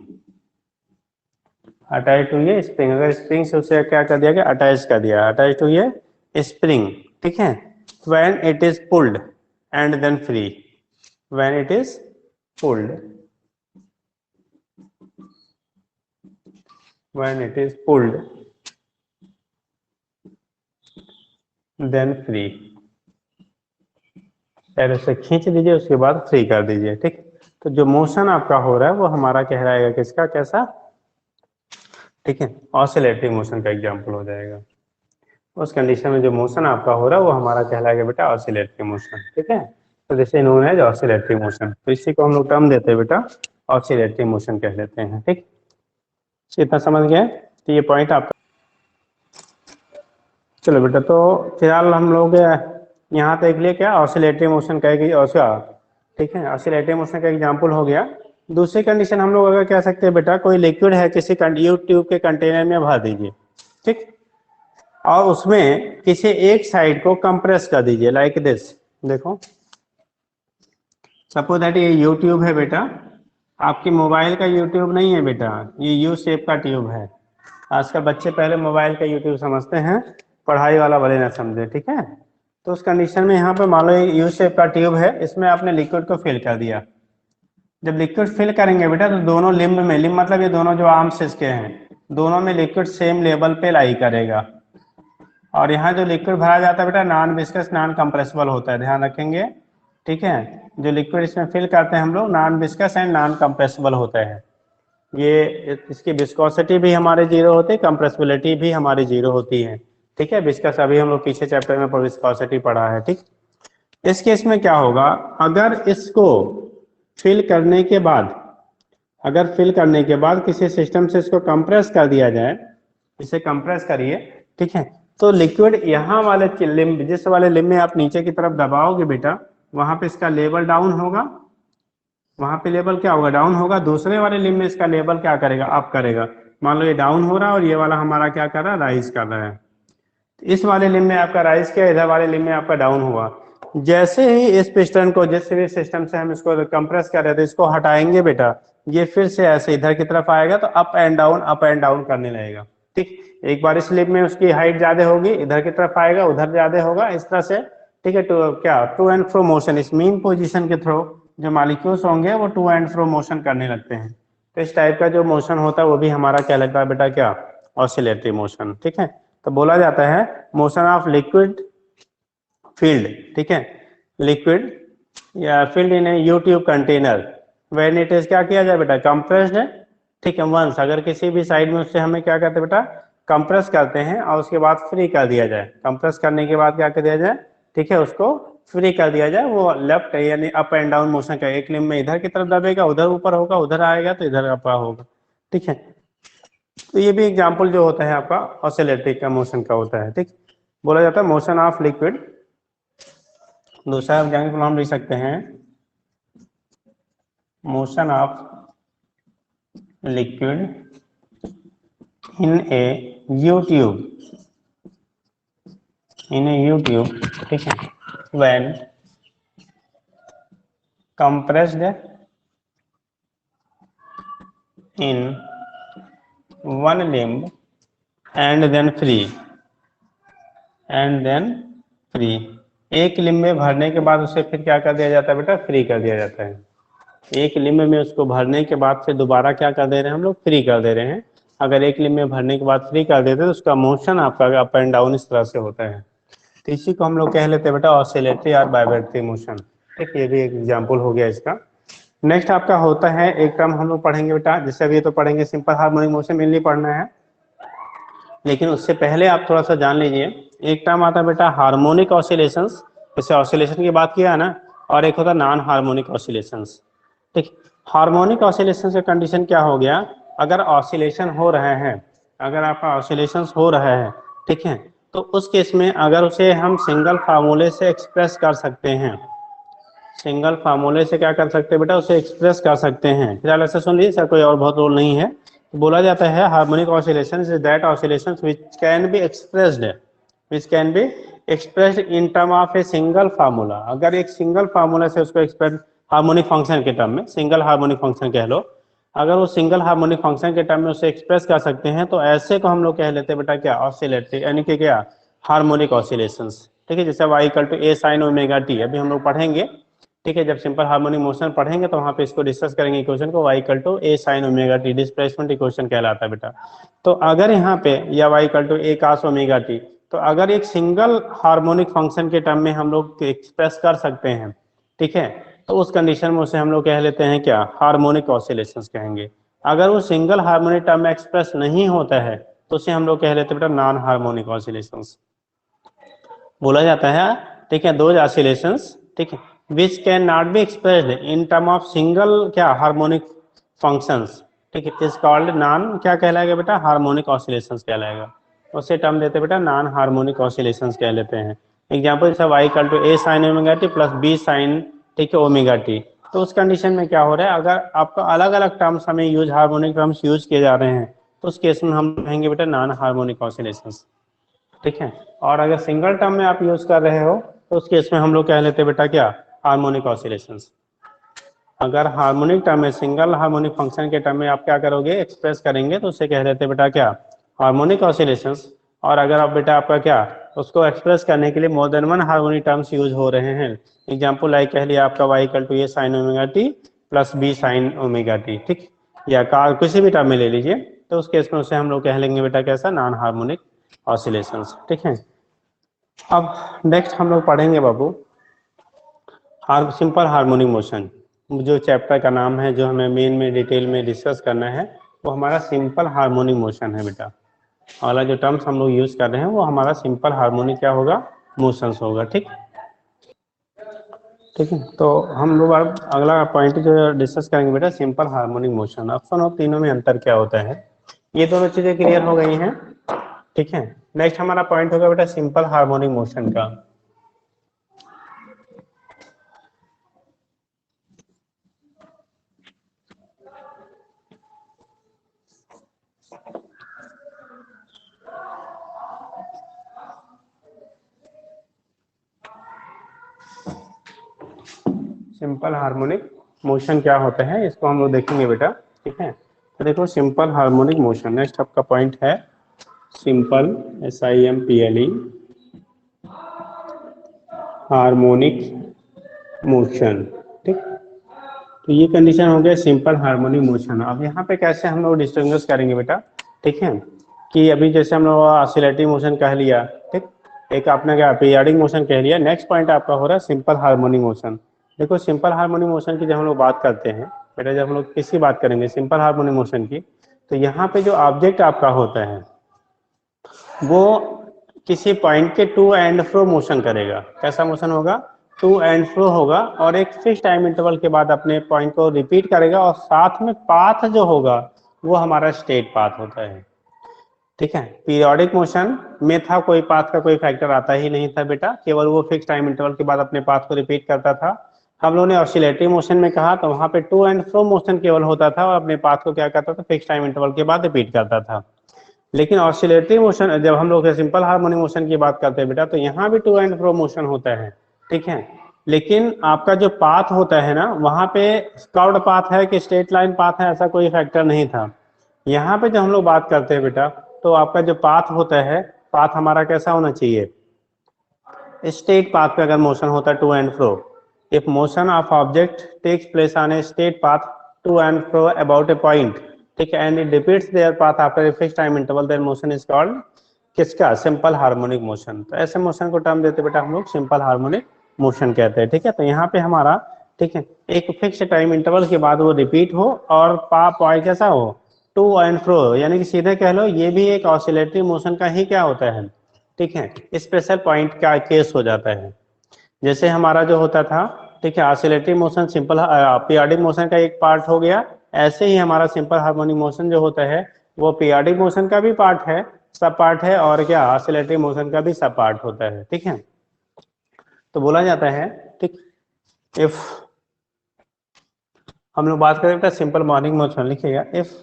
अटैच टू ये स्प्रिंग, अगर स्प्रिंग से उसे क्या कर दिया गया, अटैच कर दिया, अटैच टू ये स्प्रिंग, ठीक है। When it is pulled and then free, when it is pulled, when it is pulled then free, पहले उसे खींच दीजिए उसके बाद फ्री कर दीजिए, ठीक। तो जो मोशन आपका हो रहा है वो हमारा कहलाएगा किसका, कैसा, ठीक है, ऑसिलेटरी मोशन का एग्जांपल हो जाएगा। उस कंडीशन में जो मोशन आपका हो रहा है वो हमारा कहलाएगा बेटा ऑसिलेटरी मोशन, ठीक है। तो जैसे नोन एज ऑसिलेटरी मोशन, तो इसी को हम लोग टर्म देते हैं बेटा ऑसिलेटरी मोशन कह लेते हैं, ठीक। इतना समझ गए, तो ये पॉइंट आपका। चलो बेटा, तो फिलहाल हम लोग यहाँ तक लिए क्या ऑसिलेटरी मोशन कहेगी, ठीक है, ऑसिलेटरी मोशन का एग्जांपल हो गया। दूसरी कंडीशन हम लोग अगर कह सकते हैं बेटा, कोई लिक्विड है किसी ट्यूब के कंटेनर में भर दीजिए, ठीक, और उसमें किसी एक साइड को कंप्रेस कर दीजिए लाइक दिस। देखो सपोज दैट ये यू ट्यूब है बेटा, आपकी मोबाइल का यूट्यूब नहीं है बेटा, ये यू शेप का ट्यूब है। आजकल बच्चे पहले मोबाइल का यूट्यूब समझते हैं, पढ़ाई वाला भले ना समझे, ठीक है। तो उस कंडीशन में यहाँ पे मान लो यू शेप का ट्यूब है, इसमें आपने लिक्विड को फिल कर दिया। जब लिक्विड फिल करेंगे बेटा तो दोनों लिम्ब में, लिम्ब मतलब ये दोनों जो आर्म्स इसके हैं, दोनों में लिक्विड सेम लेवल पे लाई करेगा। और यहाँ जो लिक्विड भरा जाता है बेटा नॉन विस्कस नॉन कंप्रेसिबल होता है, ध्यान रखेंगे, ठीक है। जो लिक्विड इसमें फिल करते हैं हम लोग non viscous and non compressible होता है। ये इसकी विस्कोसिटी भी हमारे जीरो होती है, कंप्रेसिबिलिटी भी हमारी जीरो होती है, ठीक है। विस्कस अभी हम लोग पीछे चैप्टर में विस्कोसिटी पढ़ा है, ठीक। इस केस में क्या होगा, अगर इसको फिल करने के बाद, अगर फिल करने के बाद किसी सिस्टम से इसको कंप्रेस कर दिया जाए, इसे कंप्रेस करिए, ठीक है, तो लिक्विड यहाँ वाले लिम्ब, जिस वाले लिम्ब में आप नीचे की तरफ दबाओगे बेटा, वहां पे इसका लेवल डाउन होगा, वहां पे लेवल क्या होगा, डाउन होगा। दूसरे वाले लिम्ब में इसका लेवल क्या करेगा, अप करेगा। मान लो ये डाउन हो रहा है और ये वाला हमारा क्या कर रहा है, राइज कर रहा है। इस वाले लिम्ब में आपका राइज किया, इधर वाले लिम्ब में आपका डाउन हुआ। जैसे ही इस पिस्टन को, जिस भी सिस्टम से हम इसको कंप्रेस कर रहे थे, इसको हटाएंगे बेटा, ये फिर से ऐसे इधर की तरफ आएगा, तो अप एंड डाउन करने लगेगा, ठीक। एक बार इस लिम्ब में उसकी हाइट ज्यादा होगी, इधर की तरफ आएगा, उधर ज्यादा होगा, इस तरह से, ठीक है। टू एंड फ्रो मोशन, इस मीन पोजिशन के थ्रू जो मॉलिक्यूल्स होंगे वो टू एंड फ्रो मोशन करने लगते हैं। तो इस टाइप का जो मोशन होता है वो भी हमारा क्या लगता है बेटा, क्या, ऑसिलेटरी मोशन, ठीक है। तो बोला जाता है मोशन ऑफ लिक्विड फील्ड, ठीक है, लिक्विड या field in a U tube container when it is, क्या किया जाए बेटा, कंप्रेस्ड है, ठीक है। वंस, अगर किसी भी साइड में उससे हमें क्या करते हैं बेटा, कंप्रेस करते हैं और उसके बाद फ्री कर दिया जाए। कंप्रेस करने के बाद क्या कर दिया जाए, ठीक है, उसको फ्री कर दिया जाए। वो लेफ्ट यानी अप एंड डाउन मोशन का, एक लिम्ब में इधर की तरफ दबेगा, उधर ऊपर होगा, उधर आएगा तो इधर अपर होगा, ठीक है। तो ये भी एग्जाम्पल जो होता है आपका ऑसिलेटरी का मोशन का होता है, ठीक। बोला जाता है मोशन ऑफ लिक्विड। दूसरा एग्जाम्पल हम लिख सकते हैं motion of liquid in a U tube, in a U tube, ठीक है, when compressed in one limb and then free, and then free. एक लिम्ब में भरने के बाद उसे फिर क्या कर दिया जाता है बेटा, फ्री कर दिया जाता है। एक लिम्ब में उसको भरने के बाद फिर दोबारा क्या कर दे रहे हैं हम लोग, फ्री कर दे रहे हैं। अगर एक लिम्ब में भरने के बाद फ्री कर देते तो उसका मोशन आपका अप एंड डाउन इस तरह से होता है। तो इसी को हम लोग कह लेते हैं बेटा ऑसिलेटरी और वाइब्रेटरी मोशन, ठीक। ये भी एक एग्जाम्पल हो गया इसका। नेक्स्ट आपका होता है एक टर्म हम लोग पढ़ेंगे बेटा, जैसे अभी तो पढ़ेंगे सिंपल हार्मोनिक मोशन मेनली पढ़ना है, लेकिन उससे पहले आप थोड़ा सा जान लीजिए एक टर्म आता है बेटा हार्मोनिक ऑसिलेशंस। जैसे ऑसिलेशन की बात किया है ना, और एक होता है नॉन हार्मोनिक ऑसिलेशंस, ठीक। हार्मोनिक ऑसिलेशन का कंडीशन क्या हो गया, अगर ऑसिलेशन हो रहे हैं, अगर आपका ऑसिलेशंस हो रहा है, ठीक है, तो उस केस में अगर उसे हम सिंगल फार्मूले से एक्सप्रेस कर सकते हैं, सिंगल फार्मूले से क्या कर सकते हैं बेटा, उसे एक्सप्रेस कर सकते हैं। फिलहाल ऐसा सुन लीजिए सर, कोई और बहुत रोल नहीं है। तो बोला जाता है harmonic oscillation is that oscillation which can be expressed, which can be expressed in term of a single formula. अगर एक सिंगल फार्मूला से उसको एक्सप्रेस, हार्मोनिक फंक्शन के टर्म में, सिंगल हार्मोनिक फंक्शन कह लो, अगर वो सिंगल हार्मोनिक फंक्शन के टर्म में उसे एक्सप्रेस कर सकते हैं तो ऐसे को हम लोग कह लेते हैं बेटा क्या, ऑसिलेटरी, यानी कि क्या, हार्मोनिक ऑसिलेशंस। ठीक है, जैसे y equal to a sine omega t, अभी हम लोग पढ़ेंगे। ठीक है, जब सिंपल हार्मोनिक मोशन पढ़ेंगे तो वहां पे इसको डिस्कस करेंगे इक्वेशन को, y equal to a sine omega t, displacement equation कहलाता है बेटा। तो अगर यहाँ पे या y equal to a cos omega t, तो अगर एक सिंगल हार्मोनिक फंक्शन के टर्म में हम लोग एक्सप्रेस कर सकते हैं, ठीक है, तो उस कंडीशन में उसे हम लोग कह लेते हैं क्या, हार्मोनिक ऑसिलेशंस कहेंगे। अगर वो सिंगल हार्मोनिक टर्म में एक्सप्रेस नहीं होता है तो उसे हम लोग कह लेते हैं बेटा नॉन हार्मोनिक ऑसिलेशंस बोला जाता है। ठीक है, दोज ऑसिलेशंस, ठीक है, which can not be expressed in term of single क्या, हार्मोनिक फंक्शंस, ठीक है, इज कॉल्ड नॉन क्या कहलाएगा बेटा, हार्मोनिक ऑसिलेशंस कहलाएगा। उसे टर्म देते बेटा नॉन हार्मोनिक ऑसिलेशंस कह लेते हैं। एग्जांपल जैसे y equal to a sine omega t plus b sine, ठीक है, ओमेगा टी, तो उस कंडीशन में क्या हो रहा है, अगर आपका अलग अलग टर्म्स हमें यूज, हार्मोनिक टर्म्स यूज किए जा रहे हैं तो उस केस में हम कहेंगे बेटा नॉन हार्मोनिक ऑसिलेशंस। ठीक है, और अगर सिंगल टर्म में आप यूज कर रहे हो तो उस केस में हम लोग कह लेते हैं बेटा क्या, हार्मोनिक ऑसिलेशंस। अगर हार्मोनिक टर्म में, सिंगल हार्मोनिक फंक्शन के टर्म में आप क्या करोगे, एक्सप्रेस करेंगे तो उसे कह देते हैं बेटा क्या, हार्मोनिक ऑसिलेशंस। और अगर आप बेटा आपका क्या, उसको एक्सप्रेस करने के लिए more than one harmonic terms use हो रहे हैं, एग्जांपल लाइक कह लिया आपका y equal to a sine omega t plus b sine omega t, ठीक, या का किसी भी टर्म में ले लीजिए, तो उस केस में उसे हम लोग कह लेंगे बेटा कैसा, नॉन हार्मोनिक ऑसिलेशंस। ठीक है, अब नेक्स्ट हम लोग पढ़ेंगे बाबू सिंपल हार्मोनिक मोशन। जो चैप्टर का नाम है, जो हमें मेन में डिटेल में डिस्कस करना है, वो हमारा सिंपल हार्मोनिक मोशन है बेटा। वाला जो टर्म्स हम लोग यूज कर रहे हैं वो हमारा सिंपल हार्मोनिक क्या होगा, मोशंस होगा। ठीक, ठीक है, तो हम लोग अब अगला पॉइंट जो डिस्कस करेंगे बेटा, सिंपल हार्मोनिक मोशन। अब सुनो तीनों में अंतर क्या होता है, ये दोनों चीजें क्लियर हो गई हैं। ठीक है, नेक्स्ट हमारा पॉइंट होगा बेटा सिंपल हार्मोनिक मोशन का। सिंपल हार्मोनिक मोशन क्या होता है, इसको हम लोग देखेंगे बेटा। ठीक है, तो देखो सिंपल हार्मोनिक मोशन, नेक्स्ट आपका पॉइंट है सिंपल, SIMPLE, हार्मोनिक मोशन। ठीक, तो ये कंडीशन हो गया सिंपल हार्मोनिक मोशन। अब यहाँ पे कैसे हम लोग डिस्टिंग्विश करेंगे बेटा, ठीक है, कि अभी जैसे हम लोग ऑसिलेटिंग मोशन कह लिया, ठीक, एक आपने क्या पीरियोडिक मोशन कह लिया, नेक्स्ट पॉइंट आपका हो रहा है सिंपल हार्मोनिक मोशन। देखो सिंपल हार्मोनिक मोशन की जब हम लोग बात करते हैं बेटा, जब हम लोग किसकी बात करेंगे, सिंपल हार्मोनिक मोशन की, तो यहाँ पे जो ऑब्जेक्ट आपका होता है वो किसी पॉइंट के टू एंड फ्रो मोशन करेगा। कैसा मोशन होगा, टू एंड फ्रो होगा, और एक फिक्स टाइम इंटरवल के बाद अपने पॉइंट को रिपीट करेगा, और साथ में पाथ जो होगा वो हमारा स्टेट पाथ होता है। ठीक है, पीरियोडिक मोशन में था कोई पाथ का कोई फैक्टर आता ही नहीं था बेटा, केवल वो फिक्स टाइम इंटरवल के बाद अपने पाथ को रिपीट करता था। हम लोगों ने ऑसिलेटरी मोशन में कहा तो वहां पे टू एंड फ्रो मोशन केवल होता था, और अपने पाथ को क्या करता था, फिक्स टाइम इंटरवल के बाद रिपीट करता था। लेकिन ऑसिलेटरी मोशन, जब हम लोग सिंपल हार्मोनिक मोशन की बात करते हैं बेटा, तो यहाँ भी टू एंड फ्रो मोशन होता है। ठीक है, लेकिन आपका जो पाथ होता है ना, वहां पे कर्व्ड पाथ है कि स्ट्रेट लाइन पाथ है, ऐसा कोई फैक्टर नहीं था। यहाँ पे जब हम लोग बात करते हैं बेटा, तो आपका जो पाथ होता है, पाथ हमारा कैसा होना चाहिए, स्ट्रेट पाथ पे अगर मोशन होता है to and fro, if motion of object takes place on a straight path to and fro about a point, ठीक है, and it repeats their path after a fixed time interval, then motion is called किसका, simple harmonic motion. तो ऐसे motion को term देते बेटा हम लोग सिंपल हार्मोनिक मोशन कहते हैं। ठीक है, तो यहाँ पे हमारा, ठीक है, एक फिक्स टाइम इंटरवल के बाद वो रिपीट हो और पॉइंट कैसा हो, टू एंड फ्रो, यानी कि सीधे कह लो ये भी एक ऑसिलेटरी मोशन का ही क्या होता है, ठीक है, स्पेशल पॉइंट का केस हो जाता है। जैसे हमारा जो होता था, ठीक है, oscillatory motion simple periodic motion का एक पार्ट हो गया, ऐसे ही हमारा सिंपल हार्मोनिक मोशन जो होता है वो पीरियोडिक मोशन का भी पार्ट है, सब पार्ट है, और क्या ऑसिलेटरी मोशन का भी सब पार्ट होता है। ठीक है, तो बोला जाता है, ठीक, इफ हम लोग बात करें सिंपल मॉर्निंग मोशन, लिखिएगा, if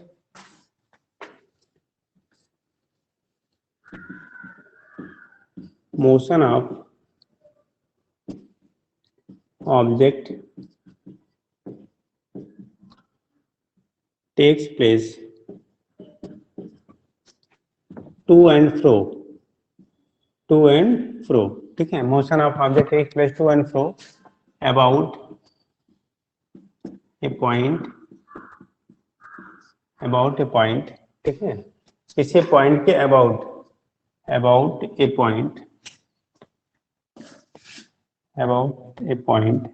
motion of object takes place to and fro, to and fro, ठीक है। Motion of object takes place to and fro about a point, about a point, ठीक है। किसी पॉइंट के about, about a point, about a point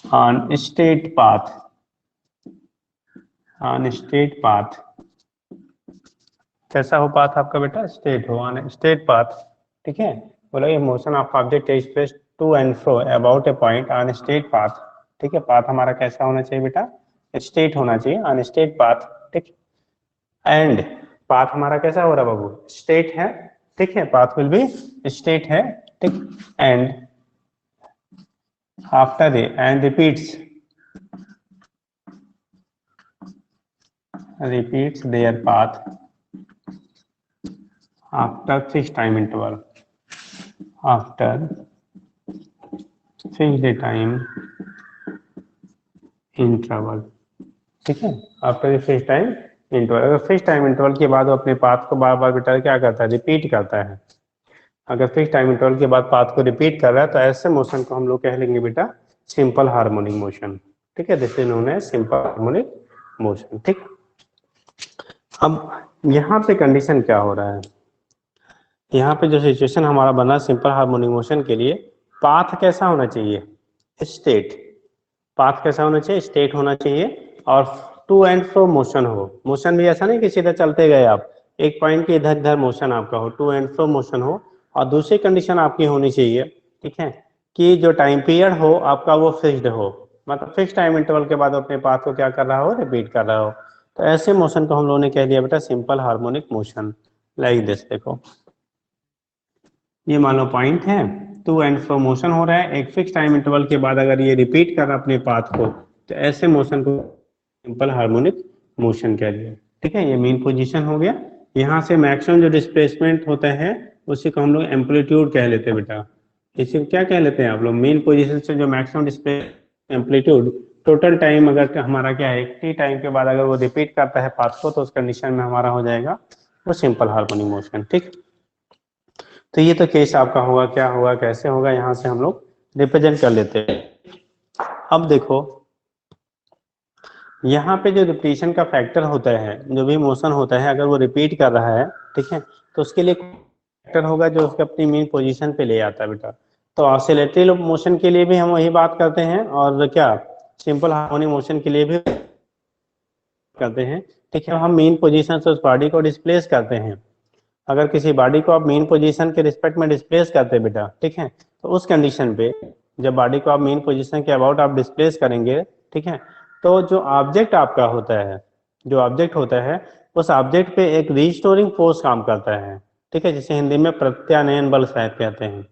on straight path, on straight path, कैसा हो path आपका बेटा, स्ट्रेट हो, ऑन स्ट्रेट पाथ, ठीक है। बोला ये motion of object takes place to and fro about a point on straight path, ठीक है। पाथ हमारा कैसा होना चाहिए बेटा, स्ट्रेट होना चाहिए, ऑन स्ट्रेट पाथ, ठीक। एंड पाथ हमारा कैसा हो रहा है बाबू, स्ट्रेट है, ठीक है। पाथ विल बी स्ट्रेट है, ठीक। And after the end repeats their path after fixed time interval, after fixed time interval, ठीक है। आफ्टर फिक्स टाइम इंटरवल, अगर फिक्स टाइम इंटरवल के बाद वो अपने पाथ को बार बार बेटा क्या करता है, रिपीट करता है। अगर फिक्स टाइम इंटरवल के बाद पाथ को रिपीट कर रहा है तो ऐसे मोशन को हम लोग कह लेंगे बेटा सिंपल हार्मोनिक मोशन, ठीक है। This is known as simple harmonic motion, ठीक। अब यहाँ पे कंडीशन क्या हो रहा है, यहाँ पे जो सिचुएशन हमारा बना सिंपल हार्मोनिक मोशन के लिए, पाथ कैसा होना चाहिए, स्टेट, पाथ कैसा होना चाहिए, स्टेट होना चाहिए। और टू एंड फ्रो मोशन हो, मोशन भी ऐसा नहीं कि सीधा चलते गए आप, एक पॉइंट के इधर उधर मोशन आपका हो, टू एंड फ्रो मोशन हो। और दूसरी कंडीशन आपकी होनी चाहिए, ठीक है, कि जो टाइम पीरियड हो आपका वो फिक्स्ड हो, मतलब फिक्स टाइम इंटरवल के बाद अपने पाथ को क्या कर रहा हो, रिपीट कर रहा हो। तो ऐसे मोशन को हम लोगों ने कह दिया बेटा simple harmonic motion, like this. देखो ये मान लो पॉइंट है, टू एंड फ्रो मोशन हो रहा है, एक फिक्स टाइम इंटरवल के बाद अगर ये रिपीट कर रहा है अपने पाथ को, तो ऐसे मोशन को सिंपल हार्मोनिक मोशन कह दिया, ठीक है। ये मेन पोजीशन हो गया। यहाँ से मैक्सिमम जो डिस्प्लेसमेंट होता है उसी को हम लोग एम्पलीट्यूड कह लेते हैं बेटा। इसी को क्या कह लेते हैं आप लोग, मेन पोजीशन से जो maximum display amplitude, total time अगर हमारा क्या है, टी टाइम के बाद अगर वो रिपीट करता है पाथ को, तो उस कंडीशन में हमारा हो जाएगा वो सिंपल हार्मोनिक मोशन, ठीक। तो ये तो केस आपका होगा, क्या होगा, कैसे होगा, यहाँ से हम लोग रिप्रेजेंट कर लेते हैं। अब देखो यहाँ पे जो रिपीटिशन का फैक्टर होता है, जो भी मोशन होता है अगर वो रिपीट कर रहा है, ठीक है, तो उसके लिए फैक्टर होगा जो उसके अपनी मेन पोजीशन पे ले आता है बेटा। तो ऑसिलेटरी मोशन के लिए भी हम वही बात करते हैं, और क्या सिंपल हार्मोनिक मोशन के लिए भी करते हैं, ठीक है। हम मेन पोजीशन से उस बॉडी को डिस्प्लेस करते हैं। अगर किसी बॉडी को आप मेन पोजीशन के रिस्पेक्ट में डिस्प्लेस करते हैं बेटा, ठीक है, तो उस कंडीशन पे जब बॉडी को आप मेन पोजीशन के अबाउट आप डिस्प्लेस करेंगे, ठीक है, तो जो ऑब्जेक्ट आपका होता है, जो ऑब्जेक्ट होता है उस ऑब्जेक्ट पे एक रिस्टोरिंग फोर्स काम करता है, ठीक है, जिसे हिंदी में प्रत्यानयन बल शायद कहते हैं,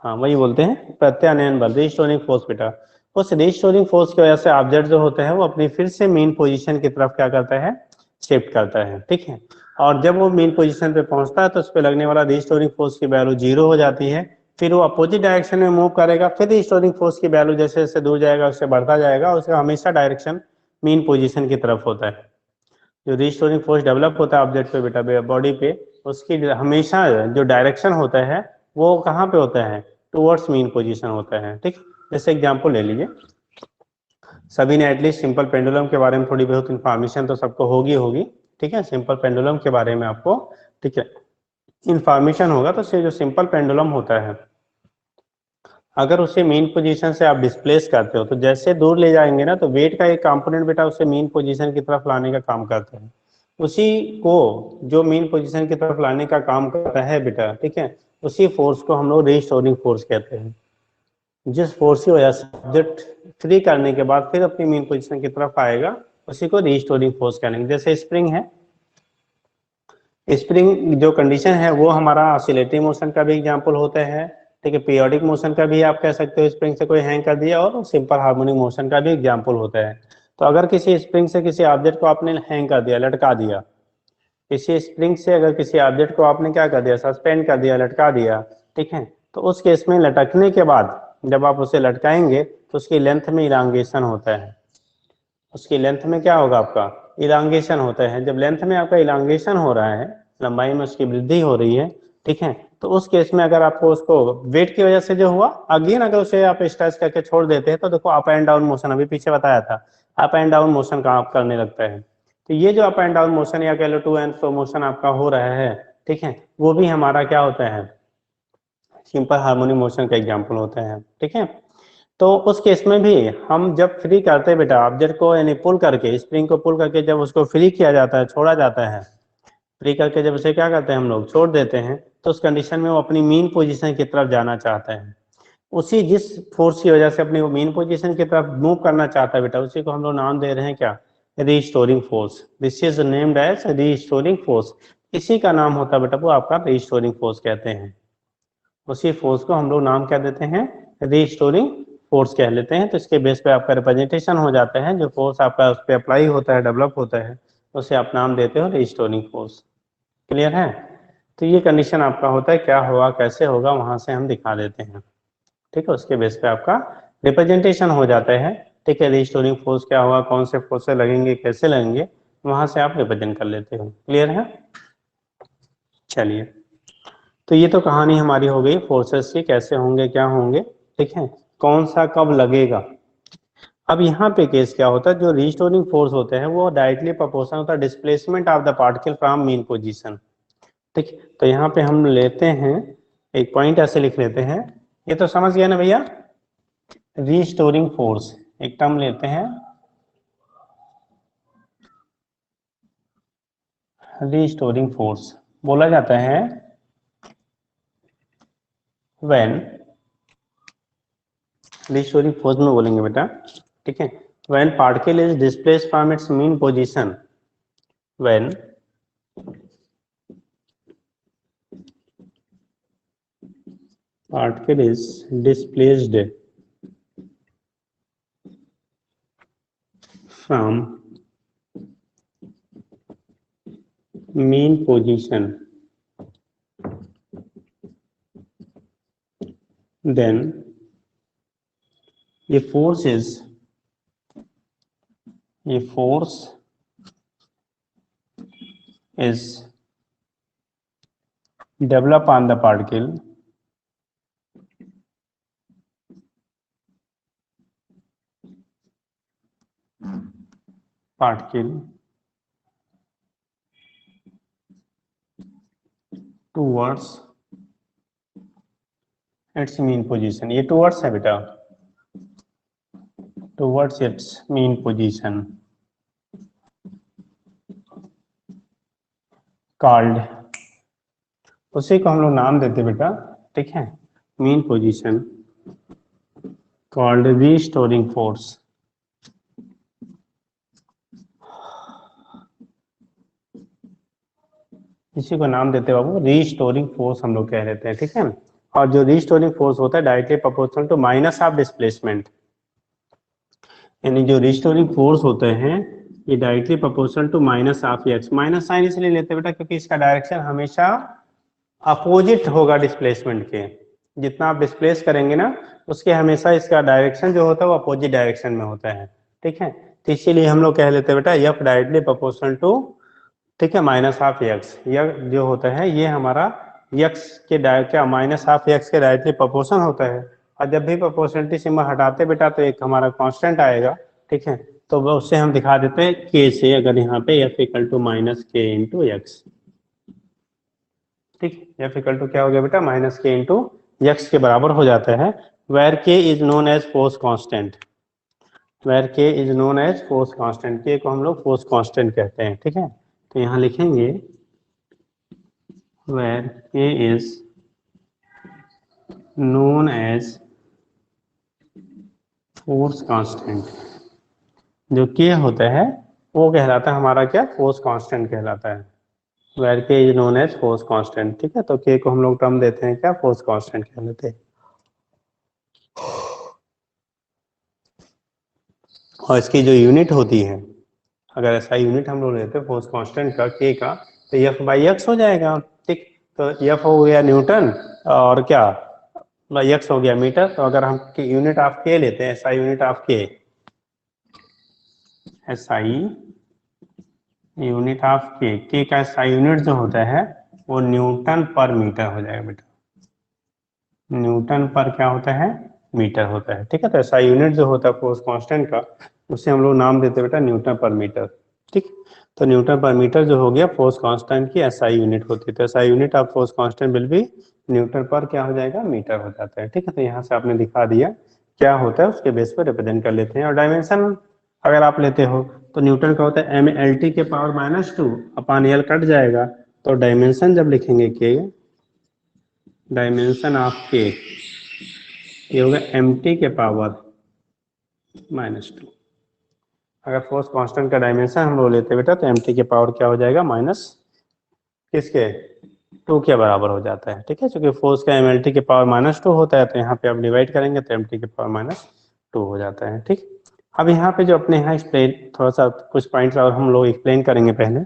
हाँ वही बोलते हैं प्रत्यानयन बल, रिस्टोरिंग फोर्स बेटा। उस रिस्टोरिंग फोर्स की वजह से ऑब्जेक्ट जो होता है वो अपनी फिर से मेन पोजीशन की तरफ क्या करता है, शिफ्ट करता है, ठीक है। और जब वो मेन पोजीशन पे पहुंचता है तो उस पर लगने वाला रिस्टोरिंग फोर्स की वैल्यू 0 हो जाती है। फिर वो अपोजिट डायरेक्शन में मूव करेगा, फिर रिस्टोरिंग फोर्स की वैल्यू जैसे जैसे दूर जाएगा उससे बढ़ता जाएगा, उसका हमेशा डायरेक्शन मेन पोजीशन की तरफ होता है। जो रिस्टोरिंग फोर्स डेवलप होता है ऑब्जेक्ट पे बेटा, बॉडी पे, उसकी हमेशा जो डायरेक्शन होता है वो कहाँ पे होता है, टुवर्ड्स मेन पोजीशन होता है, ठीक। जैसे एग्जांपल ले लीजिए, सभी ने एटलीस्ट सिंपल पेंडुलम के बारे में थोड़ी बहुत इंफॉर्मेशन तो सबको होगी, ठीक है। सिंपल पेंडुलम के बारे में आपको, ठीक है, इंफॉर्मेशन होगा। तो जो सिंपल पेंडुलम होता है अगर उसे मेन पोजीशन से आप डिस्प्लेस करते हो तो जैसे दूर ले जाएंगे ना, तो वेट का एक कंपोनेंट बेटा उसे मेन पोजीशन की तरफ लाने का काम करता है। उसी को जो मेन पोजीशन की तरफ लाने का काम करता है बेटा, ठीक है, उसी फोर्स को हम लोग रिस्टोरिंग फोर्स कहते हैं। जिस फोर्स की वजह से ऑब्जेक्ट फ्री करने के बाद फिर अपनी मेन पोजीशन की तरफ आएगा, उसी को रिस्टोरिंग फोर्स कहेंगे। जैसे स्प्रिंग है, स्प्रिंग जो कंडीशन है वो हमारा ऑसिलेटरी मोशन का भी एग्जांपल होता है, ठीक है। पीरियोडिक मोशन का भी आप कह सकते हो, स्प्रिंग से कोई हैंग कर दिया, और सिंपल हार्मोनिक मोशन का भी एग्जांपल होता है। तो अगर किसी स्प्रिंग से किसी ऑब्जेक्ट को आपने हैंग कर दिया, लटका दिया, किसी स्प्रिंग से अगर किसी ऑब्जेक्ट को आपने क्या कर दिया, सस्पेंड कर दिया, लटका दिया, ठीक है, तो उस केस में लटकने के बाद जब आप उसे लटकाएंगे तो उसकी लेंथ में इलांगेशन होता है, उसकी लेंथ में क्या होगा, आपका इलांगेशन होता है। जब लेंथ में आपका इलांगेशन हो रहा है, लंबाई में उसकी वृद्धि हो रही है, ठीक है, तो उस केस में अगर आपको उसको वेट की वजह से जो हुआ, अगेन अगर उसे आप स्ट्रेच करके छोड़ देते हैं तो देखो अप एंड डाउन मोशन, अभी पीछे बताया था, अप एंड डाउन मोशन का आप करने लगता है। तो ये जो अप एंड डाउन मोशन या कह लो टू एंड फ्रो मोशन आपका हो रहा है, ठीक है, वो भी हमारा क्या होता है, सिंपल हार्मोनिक मोशन का एग्जाम्पल होता है, ठीक है। तो उस केस में भी हम जब फ्री करते हैं बेटा ऑब्जेक्ट को, यानी पुल करके, स्प्रिंग को पुल करके जब उसको फ्री किया जाता है, छोड़ा जाता है, फ्री करके जब उसे क्या करते हैं हम लोग, छोड़ देते हैं, तो उस कंडीशन में वो अपनी मीन पोजीशन की तरफ जाना चाहता है। उसी जिस फोर्स की वजह से अपनी वो मीन पोजीशन की तरफ मूव करना चाहता है बेटा, उसी को हम लोग नाम दे रहे हैं क्या, restoring force. This is named as restoring force. इसी का नाम होता है बेटा वो आपका रीस्टोरिंग फोर्स कहते हैं। उसी फोर्स को हम लोग नाम क्या देते हैं, रीस्टोरिंग फोर्स कह लेते हैं। तो इसके बेस पे आपका रिप्रेजेंटेशन हो जाता है, जो फोर्स आपका उस पर अप्लाई होता है, डेवलप होता है, उसे आप नाम देते हो रीस्टोरिंग फोर्स। क्लियर है। तो ये कंडीशन आपका होता है, क्या होगा कैसे होगा वहां से हम दिखा देते हैं, ठीक है। उसके बेस पे आपका रिप्रेजेंटेशन हो जाता है, ठीक है। रीस्टोरिंग फोर्स क्या होगा, कौन से फोर्स से लगेंगे, कैसे लगेंगे, वहां से आप रिप्रेजेंट कर लेते हो। क्लियर है। चलिए, तो ये तो कहानी हमारी हो गई फोर्सेस की, कैसे होंगे क्या होंगे, ठीक है, कौन सा कब लगेगा। अब यहाँ पे केस क्या होता है, जो रीस्टोरिंग फोर्स होते हैं वो डायरेक्टली प्रोपोर्शनल होता है displacement of the particle from mean position, ठीक। तो यहाँ पे हम लेते हैं एक पॉइंट ऐसे लिख लेते हैं, ये तो समझ गया ना भैया, रीस्टोरिंग फोर्स एक टर्म लेते हैं, रीस्टोरिंग फोर्स बोला जाता है व्हेन, रीस्टोरिंग फोर्स में बोलेंगे बेटा, ठीक है, when particle is displaced from its mean position, when particle is displaced from mean position, then a force is developed on the particle towards its mean position। ये towards है बेटा, towards its mean position called, उसी को हम लोग नाम देते बेटा, ठीक है, mean position called restoring force। इसी को नाम देते बाबू रीस्टोरिंग फोर्स हम लोग कह देते हैं, ठीक है। और जो रीस्टोरिंग फोर्स होता है directly proportional to minus of displacement, यानी जो रीस्टोरिंग फोर्स होते हैं ये directly proportional to minus of x. Minus sign इसलिए लेते हैं बेटा क्योंकि इसका डायरेक्शन हमेशा अपोजिट होगा डिस्प्लेसमेंट के। जितना आप डिस्प्लेस करेंगे ना उसके हमेशा इसका डायरेक्शन जो होता है वो अपोजिट डायरेक्शन में होता है, ठीक है। तो इसीलिए हम लोग कह लेते हैं बेटा एफ डायरेक्टली प्रोपोर्शनल टू, ठीक है, माइनस हाफ एक्स। यह जो होता है ये हमारा एक्स के क्या माइनस हाफ एक्स के डायरेक्टली प्रोपोर्शन होता है। और जब भी प्रोपोर्शनलिटी सिंबल हटाते बेटा तो एक हमारा कांस्टेंट आएगा, ठीक है, तो वो उससे हम दिखा देते हैं के से, अगर यहाँ पे एफ इक्वल टू माइनस के इंटू एक्स, ठीक, एफ इक्वल टू क्या हो गया बेटा माइनस के इंटू एक्स के बराबर हो जाता है। Where k is known as force constant, where k is known as force constant, k को हम लोग फोर्स कांस्टेंट कहते हैं, ठीक है। तो यहाँ लिखेंगे where k is known as force constant। जो k होता है वो कहलाता है हमारा क्या, फोर्स कांस्टेंट कहलाता है। where k is known as force constant, ठीक है। तो k को हम लोग टर्म देते हैं क्या, फोर्स कांस्टेंट कह लेते हैं। और इसकी जो यूनिट होती है, अगर ऐसा यूनिट हम लोग लेते हैं फोर्स कांस्टेंट का k का, तो एफ बाई एक्स हो जाएगा, ठीक। तो एफ हो गया न्यूटन और क्या एक्स हो गया मीटर। तो अगर हम यूनिट ऑफ के लेते हैं, ऐसा यूनिट ऑफ के, SI यूनिट ऑफ के का SI यूनिट जो होता है वो न्यूटन पर मीटर हो जाएगा बेटा, न्यूटन पर क्या होता है, मीटर होता है। ठीक है, तो SI यूनिट जो होता है फोर्स कांस्टेंट का, उसे हम लोग नाम देते हैं बेटा न्यूटन पर मीटर। ठीक, तो न्यूटन पर मीटर जो हो गया फोर्स कांस्टेंट की SI यूनिट होती है, तो SI unit of force constant will be Newton पर क्या हो जाएगा, मीटर हो जाता है। ठीक है, तो यहाँ से आपने दिखा दिया क्या होता है, उसके बेस पर रिप्रेजेंट कर लेते हैं। और डायमेंशन अगर आप लेते हो तो न्यूटन का होता है mLT के पावर -2 अपान L कट जाएगा, तो डायमेंशन जब लिखेंगे के, डायमेंशन ऑफ के ये होगा mt के पावर -2। अगर फोर्स कांस्टेंट का डायमेंशन हम लोग लेते बेटा तो mt के पावर क्या हो जाएगा, माइनस किसके, 2 के बराबर हो जाता है। ठीक है, क्योंकि फोर्स का mlt के पावर -2 होता है, तो यहाँ पे आप डिवाइड करेंगे तो mt के पावर -2 हो जाता है। ठीक, अब यहाँ पे जो अपने यहाँ एक्सप्लेन थोड़ा सा कुछ पॉइंट्स और हम लोग एक्सप्लेन करेंगे। पहले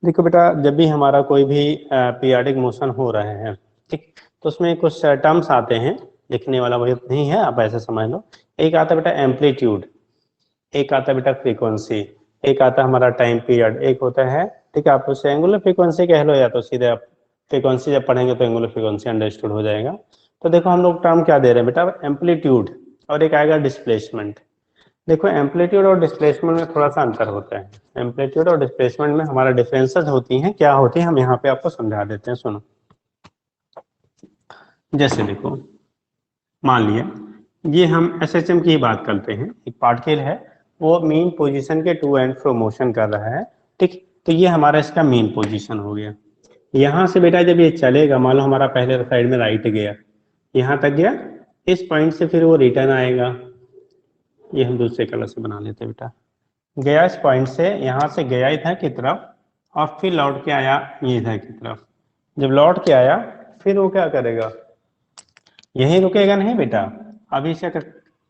देखो बेटा, जब भी हमारा कोई भी पीरियोडिक मोशन हो रहे हैं, ठीक, तो उसमें कुछ टर्म्स आते हैं, लिखने वाला वही नहीं है, आप ऐसे समझ लो। एक आता है बेटा एम्पलीट्यूड, एक आता है बेटा फ्रीक्वेंसी, एक आता है हमारा टाइम पीरियड, एक होता है, ठीक है, आप उसे एंगुलर फ्रीक्वेंसी कह लो, या तो सीधे आप फ्रीक्वेंसी जब पढ़ेंगे तो एंगुलर फ्रीक्वेंसी अंडरस्टूड हो जाएगा। तो देखो हम लोग टर्म क्या दे रहे हैं बेटा, एम्पलीट्यूड, और एक आएगा डिस्प्लेसमेंट। देखो एम्पलीट्यूड और डिस्प्लेसमेंट में थोड़ा सा अंतर होता है, एम्पलीट्यूड और डिस्प्लेसमेंट में हमारा डिफरेंसेस होती हैं, क्या होती है हम यहाँ पे आपको समझा देते हैं, सुनो। जैसे देखो मान लिया ये हम SHM की बात करते हैं, एक पार्टिकल है वो मीन पोजीशन के टू एंड फ्रो मोशन कर रहा है। ठीक, तो ये हमारा इसका मीन पोजीशन हो गया। यहाँ से बेटा जब ये चलेगा, मान लो हमारा पहले साइड में राइट गया, यहाँ तक गया, इस पॉइंट से फिर वो रिटर्न आएगा, ये हम दूसरे कलर से बना लेते हैं बेटा, गया इस पॉइंट से, यहाँ से गया इधर की तरफ और फिर लौट के आया ये इधर की तरफ। जब लौट के आया फिर वो क्या करेगा, यही रुकेगा नहीं बेटा, अभी से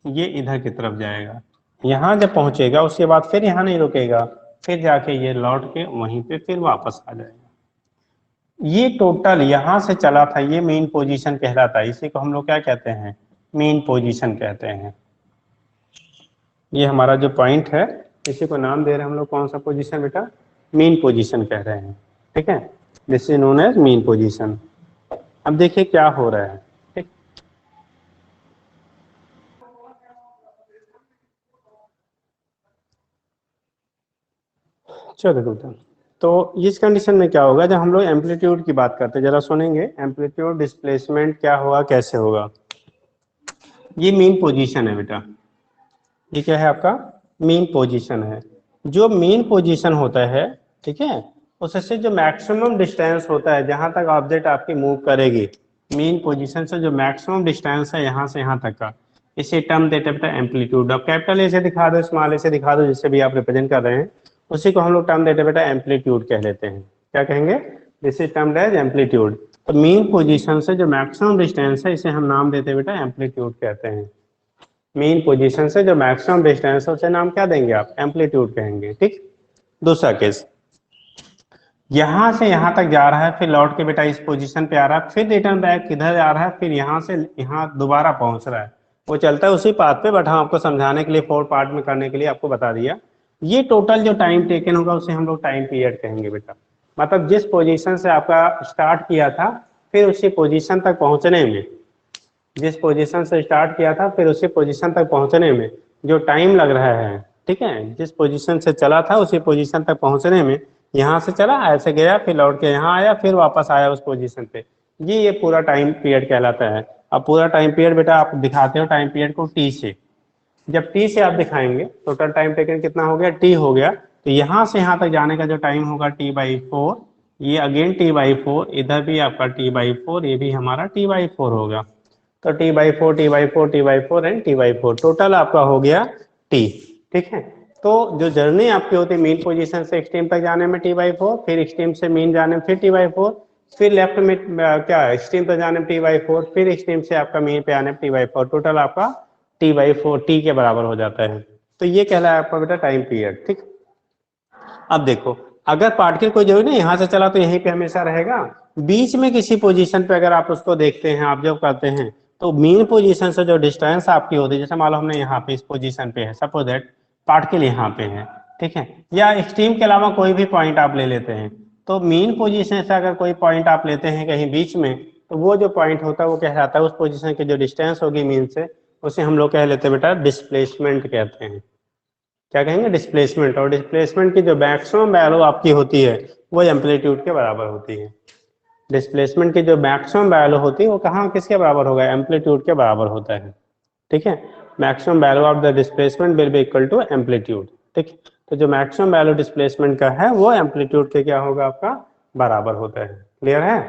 ये इधर की तरफ जाएगा, यहाँ जब पहुंचेगा उसके बाद फिर यहाँ नहीं रुकेगा, फिर जाके ये लौट के वहीं पे फिर वापस आ जाएगा। ये टोटल यहाँ से चला था, ये मेन पोजीशन कहलाता है, इसी को हम लोग क्या कहते हैं, मेन पोजीशन कहते हैं। ये हमारा जो पॉइंट है इसी को नाम दे रहे हैं हम लोग, कौन सा पोजीशन बेटा, मेन पोजीशन कह रहे हैं। ठीक है, this is known as mean position. अब देखिए क्या हो रहा है, ठीक, चलो बेटा, तो इस कंडीशन में क्या होगा, जब हम लोग एम्पलीट्यूड की बात करते हैं, जरा सुनेंगे, एम्पलीट्यूड डिस्प्लेसमेंट क्या होगा, कैसे होगा। ये मेन पोजीशन है बेटा, ये क्या है आपका, मेन पोजीशन है। जो मेन पोजीशन होता है, ठीक है, उससे जो मैक्सिमम डिस्टेंस होता है जहां तक ऑब्जेक्ट आपकी मूव करेगी, मेन पोजीशन से जो मैक्सिमम डिस्टेंस है यहाँ से यहाँ तक का, इसे टर्म देते हैं बेटा एम्पलीट्यूड। अब कैपिटल ए से दिखा दो, स्मॉल ए से दिखा दो, जिससे भी आप रिप्रेजेंट कर रहे हैं, उसी को हम लोग टर्म देते हैं बेटा एम्पलीट्यूड कह लेते हैं। क्या कहेंगे, this is termed as amplitude. तो मेन पोजीशन से जो मैक्सिमम डिस्टेंस है इसे हम नाम देते हैं बेटा एम्पलीट्यूड कहते हैं। मेन पोजीशन से जो मैक्सिमम डिस्टेंस है उसे नाम क्या देंगे आप, एम्पलीट्यूड कहेंगे। ठीक, दूसरा केस, यहां से यहां तक जा रहा है, फिर लौट के बेटा इस पोजीशन पे आ रहा है, फिर रिटर्न बैक किधर आ रहा है, फिर यहां से यहां दोबारा पहुंच रहा है, वो चलता है उसी पाथ पे, बट हम आपको समझाने के लिए 4 पार्ट में करने के लिए आपको बता दिया। ये टोटल जो टाइम टेकन होगा उसे हम लोग टाइम पीरियड कहेंगे बेटा। मतलब जिस पोजीशन से आपका स्टार्ट किया था फिर उसी पोजीशन तक पहुंचने में, जिस पोजीशन से स्टार्ट किया था फिर उसी पोजीशन तक पहुंचने में जो टाइम लग रहा है, ठीक है, जिस पोजीशन से चला था उसी पोजीशन तक पहुंचने में, यहाँ से चला ऐसे गया, फिर लौट के यहाँ आया, फिर वापस आया उस पोजीशन पे, ये पूरा टाइम पीरियड कहलाता है। अब पूरा टाइम पीरियड बेटा आप दिखाते हो टाइम पीरियड को टी से, जब टी से आप दिखाएंगे टोटल टाइम टेकन कितना हो गया, टी हो गया, तो यहाँ से यहाँ तक जाने का जो टाइम होगा t/4, ये अगेन t/4, इधर भी आपका t/4, ये भी हमारा t/4 होगा। तो t/4 t/4 t/4 and t/4 total आपका हो गया t। ठीक है, तो जो जर्नी आपकी होती है मीन पोजीशन से एक्सट्रीम तक जाने में t/4, फिर एक्सट्रीम से मीन जाने में फिर t/4, फिर लेफ्ट में क्या एक्सट्रीम तक जाने में t/4, फिर एक्सट्रीम से आपका मीन पे आने में t/4, टोटल आपका t/4 t के बराबर हो जाता है। तो ये कहलाया आपका बेटा टाइम पीरियड। ठीक, अब देखो अगर पार्टिकल कोई जरूरी नहीं यहाँ से चला तो यहीं पे हमेशा रहेगा, बीच में किसी पोजीशन पे अगर आप उसको देखते हैं, ऑब्जर्व करते हैं, तो मेन पोजीशन से जो डिस्टेंस आपकी होती है, जैसे मान लो हमने यहाँ पे इस पोजीशन पे है, सपोज दैट पार्टिकल यहाँ पे है, ठीक है, या एक्सट्रीम के अलावा कोई भी पॉइंट आप ले लेते हैं। तो मीन पोजीशन से अगर कोई पॉइंट आप लेते हैं कहीं बीच में, तो वो जो पॉइंट होता है वो कहलाता है, उस पोजीशन की जो डिस्टेंस होगी मीन से, उसे हम लोग कह लेते हैं बेटा डिस्प्लेसमेंट कहते हैं। क्या कहेंगे? डिस्प्लेसमेंट। और डिस्प्लेसमेंट की जो मैक्सिमम वैल्यू आपकी होती है वो एम्पलीट्यूड के बराबर होती है। डिस्प्लेसमेंट की जो मैक्सिमम वैल्यू होती है वो कहाँ किसके बराबर होगा? एम्पलीट्यूड के बराबर होता है, ठीक है। Maximum value of the displacement will be equal to amplitude, ठीक। तो जो मैक्सिमम वैल्यू डिस्प्लेसमेंट का है वो एम्पलीट्यूड के क्या होगा? आपका बराबर होता है। क्लियर है?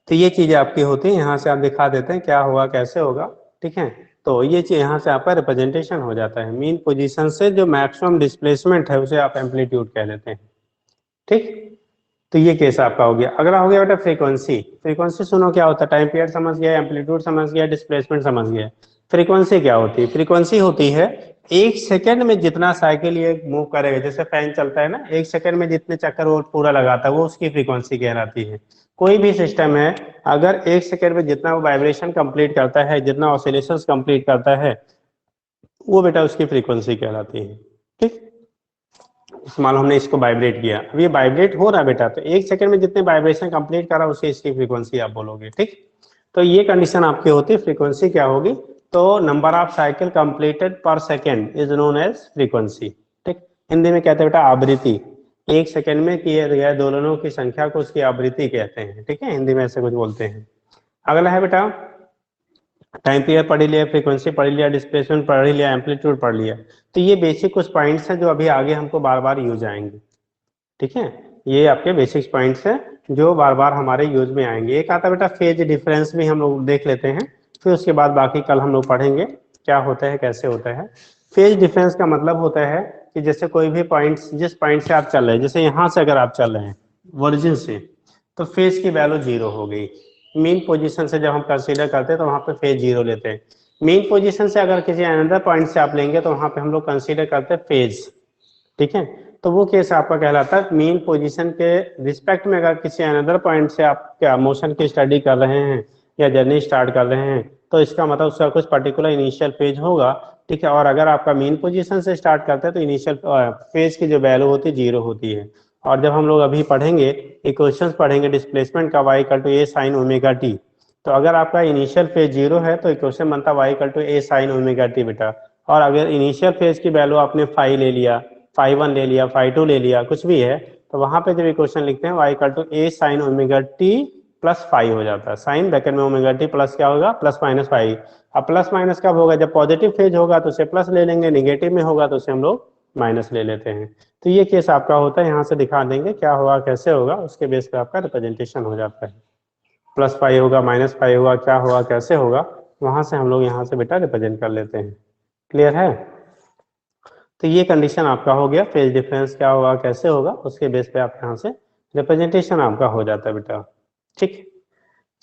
तो ये चीजें आपकी होती है, यहाँ से आप दिखा देते हैं क्या होगा कैसे होगा, ठीक है। तो ये चीज यहाँ से आपका रिप्रेजेंटेशन हो जाता है। मीन पोजीशन से जो मैक्सिमम डिस्प्लेसमेंट है उसे आप एम्पलीट्यूड कह लेते हैं, ठीक। तो ये केस आपका हो गया। अगला हो गया बेटा फ्रीक्वेंसी। फ्रीक्वेंसी सुनो क्या होता है? टाइम पीरियड समझ गया, एम्पलीट्यूड समझ गया, डिस्प्लेसमेंट समझ गया। फ्रीक्वेंसी क्या होती है? फ्रीक्वेंसी होती है एक सेकंड में जितना साइकिल ये मूव करेगा, जैसे फैन चलता है ना, एक सेकंड में जितने चक्कर वो पूरा लगाता है वो उसकी फ्रीक्वेंसी कहलाती है। कोई भी सिस्टम है, अगर एक सेकंड में जितना वो वाइब्रेशन कंप्लीट करता है, जितना ऑसिलेशंस कंप्लीट करता है, वो बेटा उसकी फ्रीक्वेंसी कहलाती है, ठीक। मान लो हमने इसको वाइब्रेट किया, अब ये वाइब्रेट हो रहा है बेटा, तो एक सेकंड में जितने वाइब्रेशन कंप्लीट करा उसे इसकी फ्रीक्वेंसी आप बोलोगे, ठीक। तो ये कंडीशन आपकी होती है। फ्रीक्वेंसी क्या होगी? तो number of cycle completed per second is known as frequency, ठीक। हिंदी में कहते हैं बेटा आवृत्ति। एक सेकंड में किए गए दोलनों की संख्या को उसकी आवृत्ति कहते हैं, ठीक है, हिंदी में ऐसे कुछ बोलते हैं। अगला है बेटा टाइम पीरियड पढ़ लिया, फ्रीक्वेंसी पढ़ लिया, डिस्प्लेसमेंट पढ़ लिया, एम्पलीट्यूड पढ़ लिया। तो ये बेसिक कुछ पॉइंट्स हैं जो अभी आगे हमको बार बार यूज आएंगे, ठीक है। ये आपके बेसिक पॉइंट्स हैं जो बार बार हमारे यूज में आएंगे। एक आता है बेटा फेज डिफरेंस, भी हम लोग देख लेते हैं, फिर उसके बाद बाकी कल हम लोग पढ़ेंगे क्या होता है कैसे होता है। फेज डिफरेंस का मतलब होता है कि जैसे कोई भी पॉइंट, जिस पॉइंट से आप चल रहे हैं, जैसे यहाँ से अगर आप चल रहे हैं ओरिजिन से, तो फेज की वैल्यू 0 हो गई। मेन पोजीशन से जब हम कंसीडर करते हैं तो वहां पे फेज 0 लेते हैं। मेन पोजीशन से अगर किसी अनदर पॉइंट से आप लेंगे तो वहां पे हम लोग कंसीडर करते हैं फेज, ठीक है। तो वो केस आपका कहलाता है मेन पोजीशन के रिस्पेक्ट में, अगर किसी अनदर पॉइंट से आप क्या मोशन की स्टडी कर रहे हैं या जर्नी स्टार्ट कर रहे हैं, तो इसका मतलब उसका कुछ पर्टिकुलर इनिशियल फेज होगा, ठीक है। और अगर आपका मेन पोजीशन से स्टार्ट करते हैं तो इनिशियल फेज की जो वैल्यू होती है 0 होती है। और जब हम लोग अभी पढ़ेंगे इक्वेशंस पढ़ेंगे डिस्प्लेसमेंट का y equal to a sin omega t, तो अगर आपका इनिशियल फेज 0 है तो इक्वेशन बनता है y equal to a sin omega t बेटा। और अगर इनिशियल फेज की वैल्यू आपने फाई ले लिया, फाई 1 ले लिया, फाई 2 ले लिया, कुछ भी है, तो वहां पे जब इक्वेशन लिखते हैं y equal to a sin omega t plus phi हो जाता है। साइन ब्रैकेट में ओमेगा t प्लस क्या होगा? Plus minus phi. अब प्लस माइनस कब होगा? जब पॉजिटिव फेज होगा तो उसे प्लस ले लेंगे, निगेटिव में होगा तो उसे हम लोग माइनस ले लेते हैं। तो ये केस आपका होता है, यहाँ से दिखा देंगे क्या होगा कैसे होगा, उसके बेस पे आपका रिप्रेजेंटेशन हो जाता है। प्लस फाई होगा, माइनस फाई होगा, क्या होगा कैसे होगा, वहां से हम लोग यहाँ से बेटा रिप्रेजेंट कर लेते हैं। क्लियर है? तो ये कंडीशन आपका हो गया, फेज डिफरेंस क्या होगा कैसे होगा, उसके बेस पे आप यहाँ से रिप्रेजेंटेशन आपका हो जाता है बेटा, ठीक।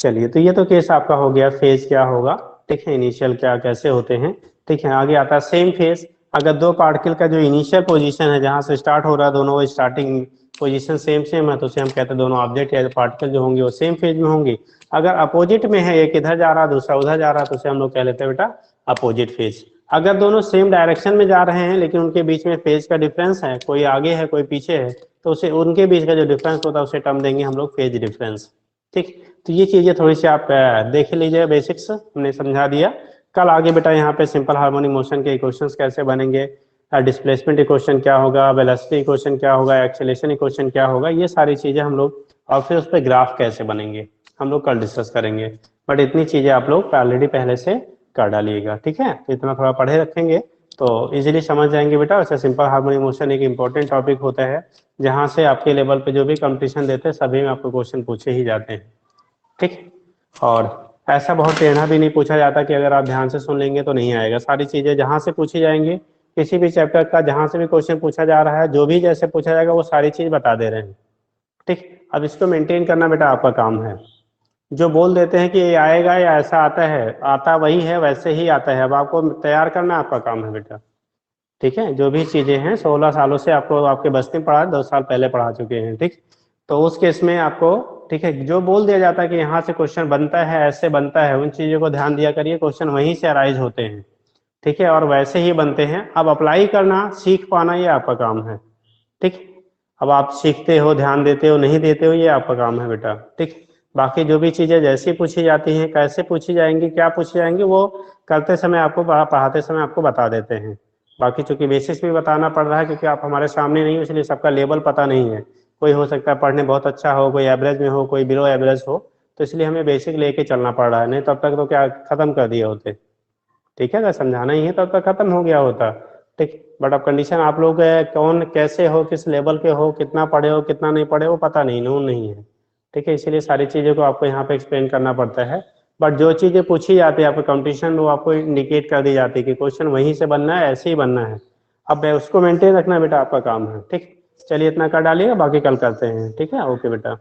चलिए, तो ये तो केस आपका हो गया फेज क्या होगा, ठीक है, इनिशियल क्या कैसे होते हैं, ठीक है। आगे आता है सेम फेज। अगर दो पार्टिकल का जो इनिशियल पोजीशन है जहां से स्टार्ट हो रहा है, दोनों स्टार्टिंग पोजीशन सेम सेम है, तो उसे हम कहते हैं दोनों ऑब्जेक्ट या पार्टिकल जो होंगे वो सेम फेज में होंगे। अगर अपोजिट में है, एक इधर जा रहा है दूसरा उधर जा रहा है, तो उसे हम लोग कह लेते हैं बेटा अपोजिट फेज। अगर दोनों सेम डायरेक्शन में जा रहे हैं लेकिन उनके बीच में फेज का डिफरेंस है, कोई आगे है कोई पीछे है, तो उसे उनके बीच का जो डिफरेंस होता है उसे टर्म देंगे हम लोग फेज डिफरेंस, ठीक। तो ये चीजें थोड़ी सी आप देख लीजिए, बेसिक्स हमने समझा दिया। कल आगे बेटा यहाँ पे सिंपल हार्मोनिक मोशन के इक्वेशंस कैसे बनेंगे, डिस्प्लेसमेंट इक्वेशन क्या होगा, वेलोसिटी इक्वेशन क्या होगा, एक्सेलरेशन इक्वेशन क्या होगा, ये सारी चीजें हम लोग, और फिर उस पर ग्राफ कैसे बनेंगे हम लोग कल डिस्कस करेंगे। बट इतनी चीजें आप लोग ऑलरेडी पहले से कर डालिएगा, ठीक है। तो इतना थोड़ा पढ़े रखेंगे तो इजीली समझ जाएंगे बेटा। वैसे सिंपल हार्मोनिक मोशन एक इंपॉर्टेंट टॉपिक होता है, जहाँ से आपके लेवल पे जो भी कंपटीशन देते हैं सभी में आपको क्वेश्चन पूछे ही जाते हैं, ठीक। और ऐसा बहुत टेढ़ा भी नहीं पूछा जाता कि अगर आप ध्यान से सुन लेंगे तो नहीं आएगा। सारी चीजें जहां से पूछी जाएंगी, किसी भी चैप्टर का जहां से भी क्वेश्चन पूछा जा रहा है, जो भी जैसे पूछा जाएगा वो सारी चीज बता दे रहे हैं, ठीक। अब इसको मेंटेन करना बेटा आपका काम है। जो बोल देते हैं कि ये आएगा या ऐसा आता है, आता वही है वैसे ही आता है, अब आपको तैयार करना आपका काम है बेटा, ठीक है। जो भी चीजें हैं 16 सालों से आपको आपके बस्ती में पढ़ा, 2 साल पहले पढ़ा चुके हैं, ठीक। तो उस केस में आपको, ठीक है, जो बोल दिया जाता है कि यहाँ से क्वेश्चन बनता है ऐसे बनता है, उन चीजों को ध्यान दिया करिए, क्वेश्चन वहीं से अराइज होते हैं। ठीक है, और वैसे ही बनते हैं। अब अप्लाई करना, सीख पाना, ये आपका काम है। ठीक, अब आप सीखते हो, ध्यान देते हो, नहीं देते हो, ये आपका काम है बेटा। ठीक, बाकी जो भी चीज़ें जैसी पूछी जाती हैं, कैसे पूछी जाएंगी, क्या पूछी जाएंगी, वो करते समय आपको, पढ़ाते समय आपको बता देते हैं। बाकी चूंकि बेसिक्स भी बताना पड़ रहा है क्योंकि आप हमारे सामने नहीं हो, इसलिए सबका लेवल पता नहीं है। कोई हो सकता है पढ़ने बहुत अच्छा हो, कोई एवरेज में हो, कोई बिलो एवरेज हो, तो इसलिए हमें बेसिक लेके चलना पड़ रहा है, नहीं तब तक तो क्या खत्म कर दिए होते। ठीक है, अगर समझाना ही है तब तक खत्म हो गया होता। ठीक, बट अब कंडीशन आप लोग कौन कैसे हो, किस लेवल के हो, कितना पढ़े हो, कितना नहीं पढ़े हो, पता नहीं, नोन नहीं है। ठीक है, इसीलिए सारी चीज़ों को आपको यहाँ पे एक्सप्लेन करना पड़ता है। बट जो चीज़ें पूछी जाती है आपको कंपटीशन, वो आपको इंडिकेट कर दी जाती है कि क्वेश्चन वहीं से बनना है, ऐसे ही बनना है। अब उसको मेंटेन रखना बेटा आपका काम है। ठीक, चलिए इतना कर डालिएगा, बाकी कल करते हैं। ठीक है, ओके बेटा।